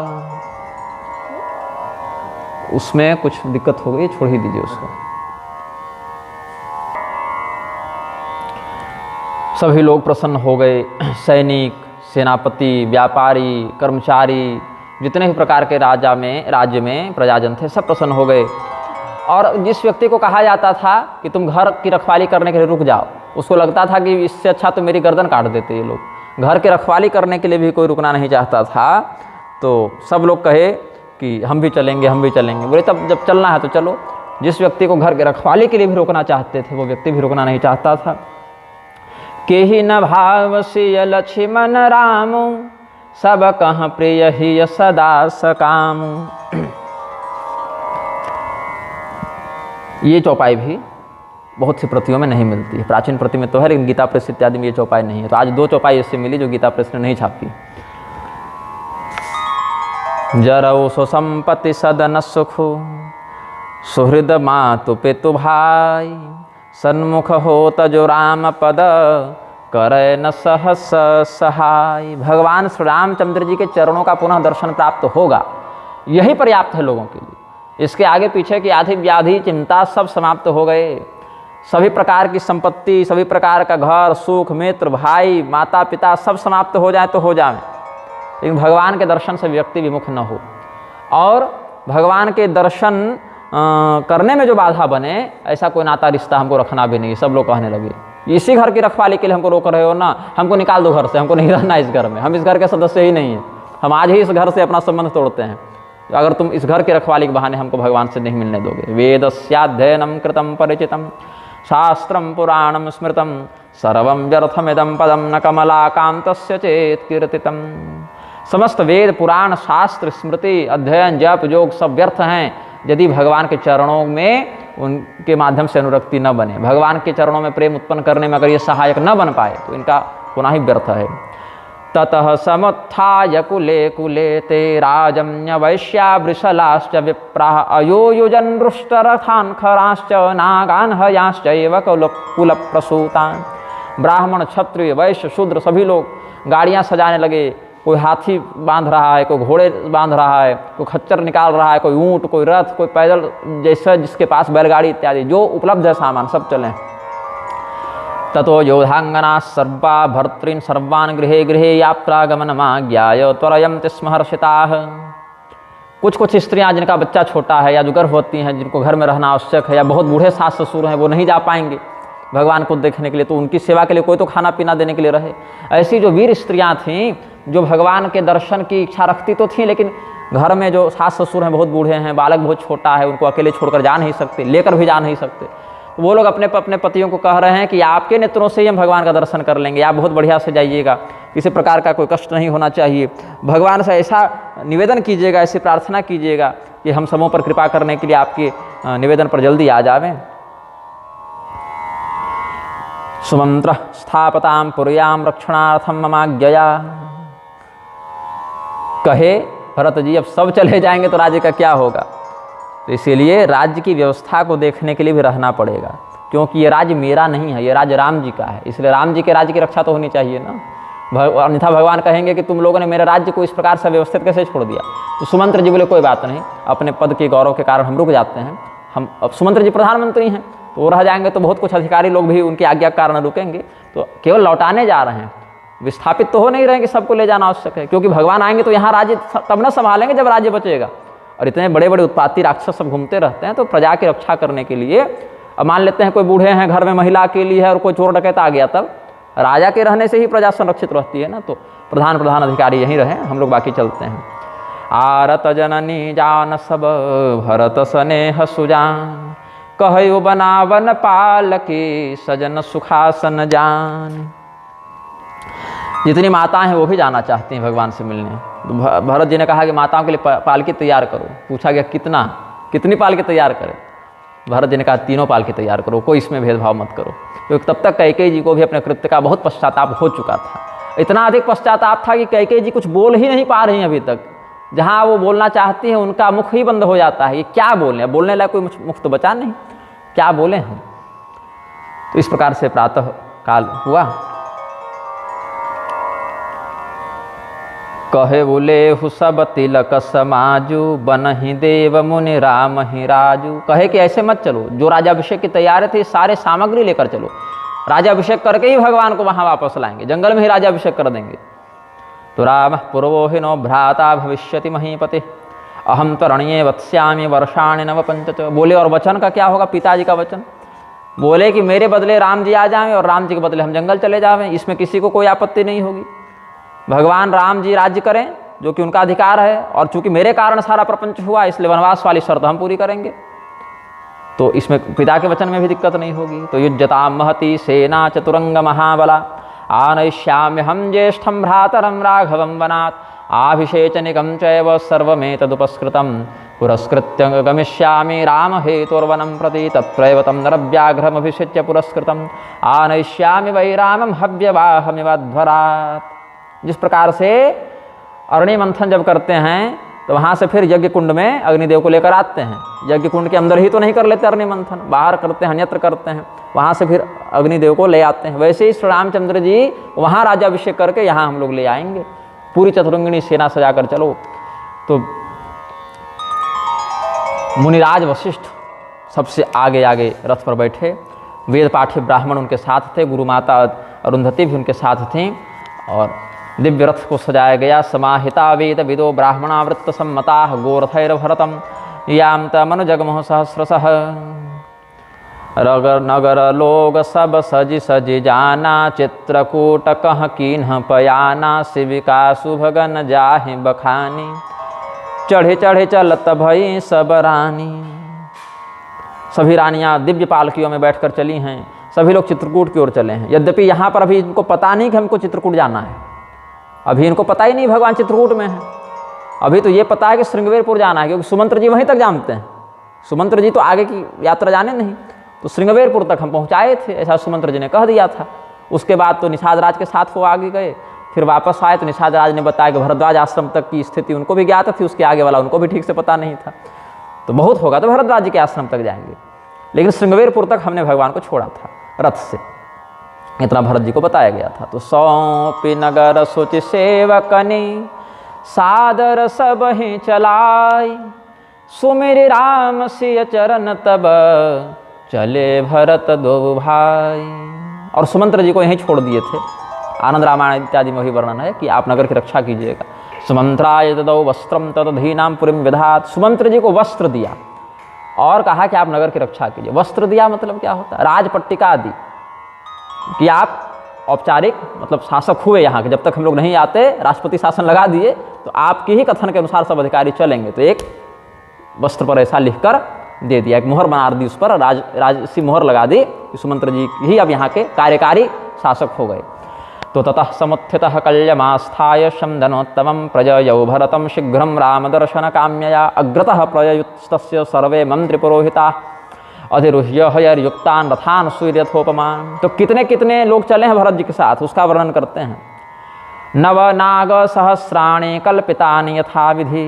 उसमें कुछ दिक्कत हो गई, छोड़ ही दीजिए उसको। सभी लोग प्रसन्न हो गए, सैनिक, सेनापति, व्यापारी, कर्मचारी, जितने भी प्रकार के राज्य में प्रजाजन थे, सब प्रसन्न हो गए। और जिस व्यक्ति को कहा जाता था कि तुम घर की रखवाली करने के लिए रुक जाओ, उसको लगता था कि इससे अच्छा तो मेरी गर्दन काट देते ये लोग। घर की रखवाली करने के लिए भी कोई रुकना नहीं चाहता था। तो सब लोग कहे कि हम भी चलेंगे, हम भी चलेंगे। बोले तब जब चलना है तो चलो। जिस व्यक्ति को घर की रखवाली के लिए भी रोकना चाहते थे, वो व्यक्ति भी रुकना नहीं चाहता था। केहि न भावसिय लक्ष्मण राम, सब कह प्रिय ही सदा सकाम। ये चौपाई भी बहुत सी प्रतियों में नहीं मिलती है। प्राचीन प्रति में तो है, लेकिन गीता प्रेस इत्यादि में ये चौपाई नहीं है। तो आज 2 चौपाई इससे मिली जो गीता प्रेस ने नहीं छापी। जरऊ सुसंपत्ति सदन सुख, सुहृद मातु पितु भाई, सन्मुख होत जो राम पद, करे न सहस सहाय। भगवान श्री रामचंद्र जी के चरणों का पुनः दर्शन प्राप्त होगा, यही पर्याप्त है लोगों के लिए। इसके आगे पीछे की आधी व्याधि चिंता सब समाप्त हो गए। सभी प्रकार की संपत्ति, सभी प्रकार का घर, सुख, मित्र, भाई, माता पिता सब समाप्त हो जाए तो हो जाए, लेकिन भगवान के दर्शन से व्यक्ति विमुख न हो। और भगवान के दर्शन करने में जो बाधा बने, ऐसा कोई नाता रिश्ता हमको रखना भी नहीं। सब लोग कहने लगे इसी घर की रखवाली के लिए हमको रोक रहे हो ना, हमको निकाल दो घर से, हमको नहीं रहना इस घर में, हम इस घर के सदस्य ही नहीं हैं, हम आज ही इस घर से अपना संबंध तोड़ते हैं अगर तुम इस घर की रखवाली के बहाने हमको भगवान से नहीं मिलने दोगे। वेदस्याध्ययनम कृतम परिचितम, शास्त्रम पुराणम स्मृतम, सर्वं व्यर्थमिदं पदम न कमलाकांतस्य चेत कीर्तितम। समस्त वेद, पुराण, शास्त्र, स्मृति, अध्ययन, जप, योग सब व्यर्थ हैं यदि भगवान के चरणों में उनके माध्यम से अनुरक्ति न बने। भगवान के चरणों में प्रेम उत्पन्न करने में अगर ये सहायक न बन पाए तो इनका पुनः ही व्यर्थ है। ततः समुत्थाय कुले कुले ते राजम्य वैश्या वृषलाश्च विप्राः, अयोयुजन् रुष्टरथान् खराश्च नागान् हयांश्चैव कुलप्रसूतान्। ब्राह्मण, क्षत्रिय, वैश्य, शूद्र सभी लोग गाड़ियाँ सजाने लगे। कोई हाथी बांध रहा है, कोई घोड़े बांध रहा है, कोई खच्चर निकाल रहा है, कोई ऊँट, कोई रथ, कोई पैदल, जैसा जिसके पास बैलगाड़ी इत्यादि जो उपलब्ध है सामान सब चलें। ततो योधांगना सर्वा भर्तॄन् सर्वान् गृहे गृहे यात्रागमनमाज्ञाय त्वरयन्ति स्म हर्षिताः। कुछ स्त्रियां जिनका बच्चा छोटा है या जो गर्भवती हैं, जिनको घर में रहना आवश्यक है, या बहुत बूढ़े सास ससुर हैं, वो नहीं जा पाएंगे भगवान को देखने के लिए, तो उनकी सेवा के लिए कोई तो खाना पीना देने के लिए रहे। ऐसी जो वीर स्त्रियां थीं जो भगवान के दर्शन की इच्छा रखती तो थीं, लेकिन घर में जो सास ससुर हैं बहुत बूढ़े हैं, बालक बहुत छोटा है, उनको अकेले छोड़कर जा नहीं सकते, लेकर भी जा नहीं सकते, तो वो लोग अपने पतियों को कह रहे हैं कि आपके नेत्रों से ही हम भगवान का दर्शन कर लेंगे, आप बहुत बढ़िया से जाइएगा, किसी प्रकार का कोई कष्ट नहीं होना चाहिए। भगवान से ऐसा निवेदन कीजिएगा, ऐसी प्रार्थना कीजिएगा कि हम सबों पर कृपा करने के लिए आपके निवेदन पर जल्दी आ जावें। सुमंत्र स्थापताम पुर्याम रक्षणार्थम ममाज्ञया। कहे भरत जी अब सब चले जाएंगे तो राज्य का क्या होगा, तो इसीलिए राज्य की व्यवस्था को देखने के लिए भी रहना पड़ेगा, क्योंकि ये राज्य मेरा नहीं है, ये राज्य राम जी का है, इसलिए राम जी के राज्य की रक्षा तो होनी चाहिए ना। अन्यथा भगवान कहेंगे कि तुम लोगों ने मेरे राज्य को इस प्रकार से व्यवस्थित कैसे छोड़ दिया। तो सुमंत्र जी बोले कोई बात नहीं, अपने पद के गौरव के कारण हम रुक जाते हैं, हम अब सुमंत्र जी प्रधानमंत्री हैं तो वो रह जाएंगे, तो बहुत कुछ अधिकारी लोग भी उनकी आज्ञा के कारण रुकेंगे, तो केवल लौटाने जा रहे हैं, विस्थापित तो हो नहीं रहे कि सबको ले जाना आवश्यक है, क्योंकि भगवान आएंगे तो यहाँ राज्य तब न संभालेंगे जब राज्य बचेगा। और इतने बड़े बड़े उत्पाती राक्षस सब घूमते रहते हैं, तो प्रजा की रक्षा करने के लिए अब मान लेते हैं कोई बूढ़े हैं घर में महिला अकेली है और कोई चोर डकैता आ गया, तब राजा के रहने से ही प्रजा संरक्षित रहती है ना, तो प्रधान अधिकारी यहीं रहे, हम लोग बाकी चलते हैं। आरत जननी जान सब भरत स्नेह सुजान, कहयो बनावन पाल के सजन सुखासन जान। जितनी माताएं हैं वो भी जाना चाहती हैं भगवान से मिलने, तो भरत जी ने कहा कि माताओं के लिए पालकी तैयार करो। पूछा गया कितनी पालकी तैयार करें। भरत जी ने कहा 3 पालकी तैयार करो, कोई इसमें भेदभाव मत करो, क्योंकि तब तक कैकेयी जी को भी अपने कृत्य का बहुत पश्चाताप हो चुका था। इतना अधिक पश्चाताप था कि कैकेयी जी कुछ बोल ही नहीं पा रही हैं अभी तक। जहाँ वो बोलना चाहती हैं उनका मुख ही बंद हो जाता है, ये क्या बोलें, बोलने लायक कोई मुख तो बचा नहीं, क्या बोले हैं। तो इस प्रकार से प्रातः काल हुआ। कहे बोले हु सब तिलक समाजू बनहि देव मुनि राम ही राजू। कहे कि ऐसे मत चलो, जो राजाभिषेक की तैयारी थी सारे सामग्री लेकर चलो, राजाभिषेक करके ही भगवान को वहां वापस लाएंगे, जंगल में ही राजाभिषेक कर देंगे। तो राम पूर्वो हि नो भ्राता भविष्यति महीपति अहम तो रणये वत्स्यामि वर्षाणि नव पंचच। बोले और वचन का क्या होगा, पिताजी का वचन। बोले कि मेरे बदले राम जी आ जाएं और राम जी के बदले हम जंगल चले जावें, इसमें किसी को कोई आपत्ति नहीं होगी। भगवान राम जी राज्य करें जो कि उनका अधिकार है, और चूंकि मेरे कारण सारा प्रपंच हुआ इसलिए वनवास वाली शर्त हम पूरी करेंगे, तो इसमें पिता के वचन में भी दिक्कत नहीं होगी। तो युज्यतां महती सेना चतुरंग महाबला आनयिष्यामि हम ज्येष्ठं भ्रातरं राघवं वनात् आभिषेचनिकं चैव सर्वमेतदुपस्कृतं पुरस्कृत्य गमिष्यामि राम हेतुर्वनं प्रति तत्रैव तं नरव्याघ्रमभिषिच्य पुरस्कृतं आनयिष्यामि वै रामं हव्यवाहमिवध्वरात्। जिस प्रकार से अरणि मंथन जब करते हैं तो वहाँ से फिर यज्ञ कुंड में अग्निदेव को लेकर आते हैं। यज्ञ कुंड के अंदर ही तो नहीं कर लेते अरणि मंथन, बाहर करते हैं, अन्यत्र करते हैं, वहाँ से फिर अग्निदेव को ले आते हैं। वैसे ही श्री रामचंद्र जी वहाँ राज्याभिषेक करके यहाँ हम लोग ले आएंगे। पूरी चतुरंगिणी सेना सजा कर चलो। तो मुनिराज वशिष्ठ सबसे आगे आगे रथ पर बैठे, वेद पाठी ब्राह्मण उनके साथ थे, गुरु माता अरुंधति भी उनके साथ थीं, और दिव्य रथ को सजाया गया। समाहिता वेद विदो ब्राह्मणावृत्त सम्मता गोरथैर्भरतम याम तमनु जगमोह सहस्रशः रगर नगर लोग सब सज सज जाना चित्रकूट कह कीन्ह पयाना शिविका शुभगन जाहि बखानी चढ़े चढ़े चलत भई सब रानी। सभी रानियां दिव्य पालकियों में बैठकर चली हैं, सभी लोग चित्रकूट की ओर चले हैं। यद्यपि यहाँ पर अभी इनको पता नहीं कि हमको चित्रकूट जाना है, अभी इनको पता ही नहीं भगवान चित्रकूट में है। अभी तो ये पता है कि श्रृंगवेरपुर जाना है, क्योंकि सुमंत्र जी वहीं तक जानते हैं। सुमंत्र जी तो आगे की यात्रा जाने नहीं, तो श्रृंगवेरपुर तक हम पहुँचाए थे, ऐसा सुमंत्र जी ने कह दिया था। उसके बाद तो निषाद राज के साथ वो आगे गए, फिर वापस आए तो निषाद राज ने बताया कि भरद्वाज आश्रम तक की स्थिति उनको भी ज्ञात थी, उसके आगे वाला उनको भी ठीक से पता नहीं था। तो बहुत होगा तो भरद्वाज जी के आश्रम तक जाएंगे, लेकिन श्रृंगवेरपुर तक हमने भगवान को छोड़ा था रथ से, इतना भरत जी को बताया गया था। तो सौंपी नगर सोचि सेवकनी सादर सब ही चलाई सुमिर राम सिय चरण तब चले भरत दो भाई। और सुमंत्र जी को यहीं छोड़ दिए थे। आनंद रामायण इत्यादि में वही वर्णन है कि आप नगर की रक्षा कीजिएगा। सुमंत्राय ददौ वस्त्रम तदधीनाम पुरीम विधात। सुमंत्र जी को वस्त्र दिया और कहा कि आप नगर की रक्षा कीजिए। वस्त्र दिया मतलब क्या होता है, राजपट्टिका दी कि आप औपचारिक मतलब शासक हुए यहाँ के, जब तक हम लोग नहीं आते राष्ट्रपति शासन लगा दिए तो आपकी ही कथन के अनुसार सब अधिकारी चलेंगे। तो एक वस्त्र पर ऐसा लिखकर दे दिया, एक मोहर बना दी, उस पर राजसी मोहर लगा दी कि सुमंत्र जी ही अब यहाँ के कार्यकारी शासक हो गए। तो ततः समुत्थितः कल्यमास्थाय शमधनोत्तमं प्रजयौ भरतं शीघ्रं रामदर्शन काम्यया अग्रतः प्रययुस्तस्य सर्वे मंत्रिपुरोहिताः अधिरुह्य हयर्युक्तान् रथान् सूर्यथोपमान्। तो कितने कितने लोग चले हैं भरत जी के साथ, उसका वर्णन करते हैं। नव नाग सहस्राणि कल्पितानि यथा विधि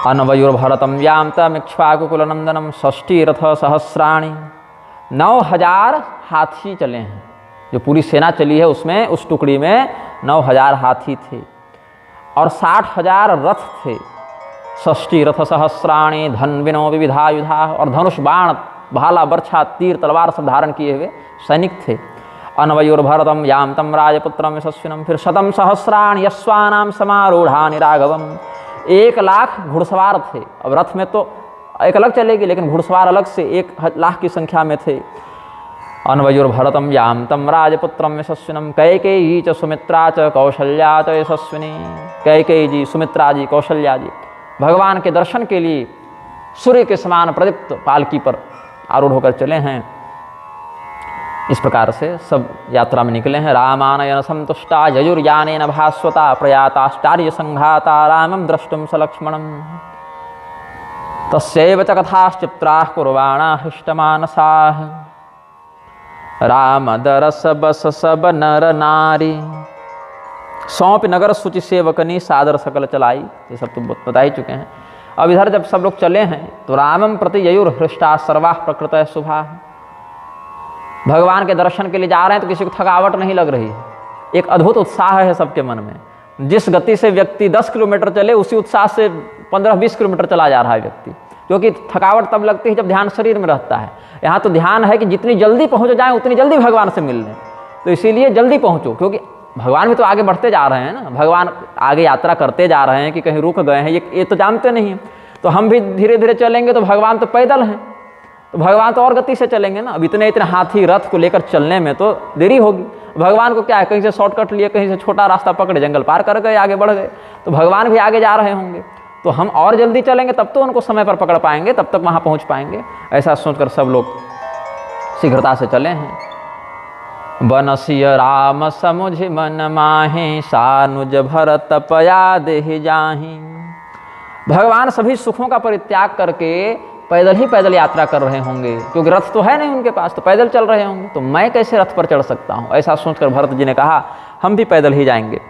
अन्वयुर्भरतं व्याम तमिक्ष्वाकुकुलनंदनम षष्ठी रथ सहस्राणि। 9000 हाथी चले हैं, जो पूरी सेना चली है उसमें, उस टुकड़ी में 9000 हाथी थे और 60,000 रथ थे। षष्ठी रथ सहस्राणि धन्विनो विविधायुधा। और धनुष बाण भाला बर्छा तीर तलवार सब धारण किए हुए सैनिक थे। अन्वयुर्भरतं याम तम राजपुत्रम यशस्विनम। फिर शतम सहस्राणि यस्वानाम समारूढ़ानि राघवम। 1,00,000 घुड़सवार थे। अब रथ में तो एक अलग चलेगी, लेकिन घुड़सवार अलग से 1,00,000 की संख्या में थे। अन्वयुर्भरतं याम तम राजपुत्रम यशस्विनम। कैकेयी च सुमित्रा च कौशल्या च यशस्विनी। कैकेयी जी, सुमित्रा जी, कौशल्या जी भगवान के दर्शन के लिए सूर्य के समान प्रदीप्त पालकी पर आरूढ़ होकर चले हैं। इस प्रकार से सब यात्रा में निकले हैं। रामानयन संतुष्टा ययुर्यानेन भास्वता प्रयाताश्चार्य संघाता रामं द्रष्टुम सलक्ष्मणम्। तस्यैव च कथाश्चित्राः कुर्वाणा हृष्टमानसाः राम दरस बस सब नर नारी। सौंप नगर सुचि सेवकनी सादर सकल चलाई। ये सब तो बता ही चुके हैं। अब इधर जब सब लोग चले हैं तो रामम प्रति ययुर हृष्टा सर्वाह प्रकृतय शुभा, भगवान के दर्शन के लिए जा रहे हैं तो किसी को थकावट नहीं लग रही है, एक अद्भुत उत्साह है सबके मन में। जिस गति से व्यक्ति 10 किलोमीटर चले उसी उत्साह से 15-20 किलोमीटर चला जा रहा है व्यक्ति, क्योंकि थकावट तब लगती है जब ध्यान शरीर में रहता है। यहाँ तो ध्यान है कि जितनी जल्दी पहुँच जाए उतनी जल्दी भगवान से मिल लें, तो इसीलिए जल्दी पहुँचो, क्योंकि भगवान भी तो आगे बढ़ते जा रहे हैं ना, भगवान आगे यात्रा करते जा रहे हैं कि कहीं रुक गए हैं ये तो जानते नहीं हैं। तो हम भी धीरे धीरे चलेंगे तो भगवान तो पैदल हैं, तो भगवान तो और गति से चलेंगे ना। अब इतने हाथी रथ को लेकर चलने में तो देरी होगी, भगवान को क्या है, कहीं से शॉर्टकट लिए, कहीं से छोटा रास्ता पकड़े, जंगल पार कर गए, आगे बढ़ गए, तो भगवान भी आगे जा रहे होंगे, तो हम और जल्दी चलेंगे तब तो उनको समय पर पकड़ पाएंगे, तब तक वहाँ पहुँच पाएंगे। ऐसा सोचकर सब लोग शीघ्रता से चले हैं। बनसिय राम समुझ मन माहि, सानुज भरत पया देहि जाहि। भगवान सभी सुखों का परित्याग करके पैदल ही पैदल यात्रा कर रहे होंगे, क्योंकि रथ तो है नहीं उनके पास, तो पैदल चल रहे होंगे, तो मैं कैसे रथ पर चढ़ सकता हूँ। ऐसा सोचकर भरत जी ने कहा हम भी पैदल ही जाएंगे।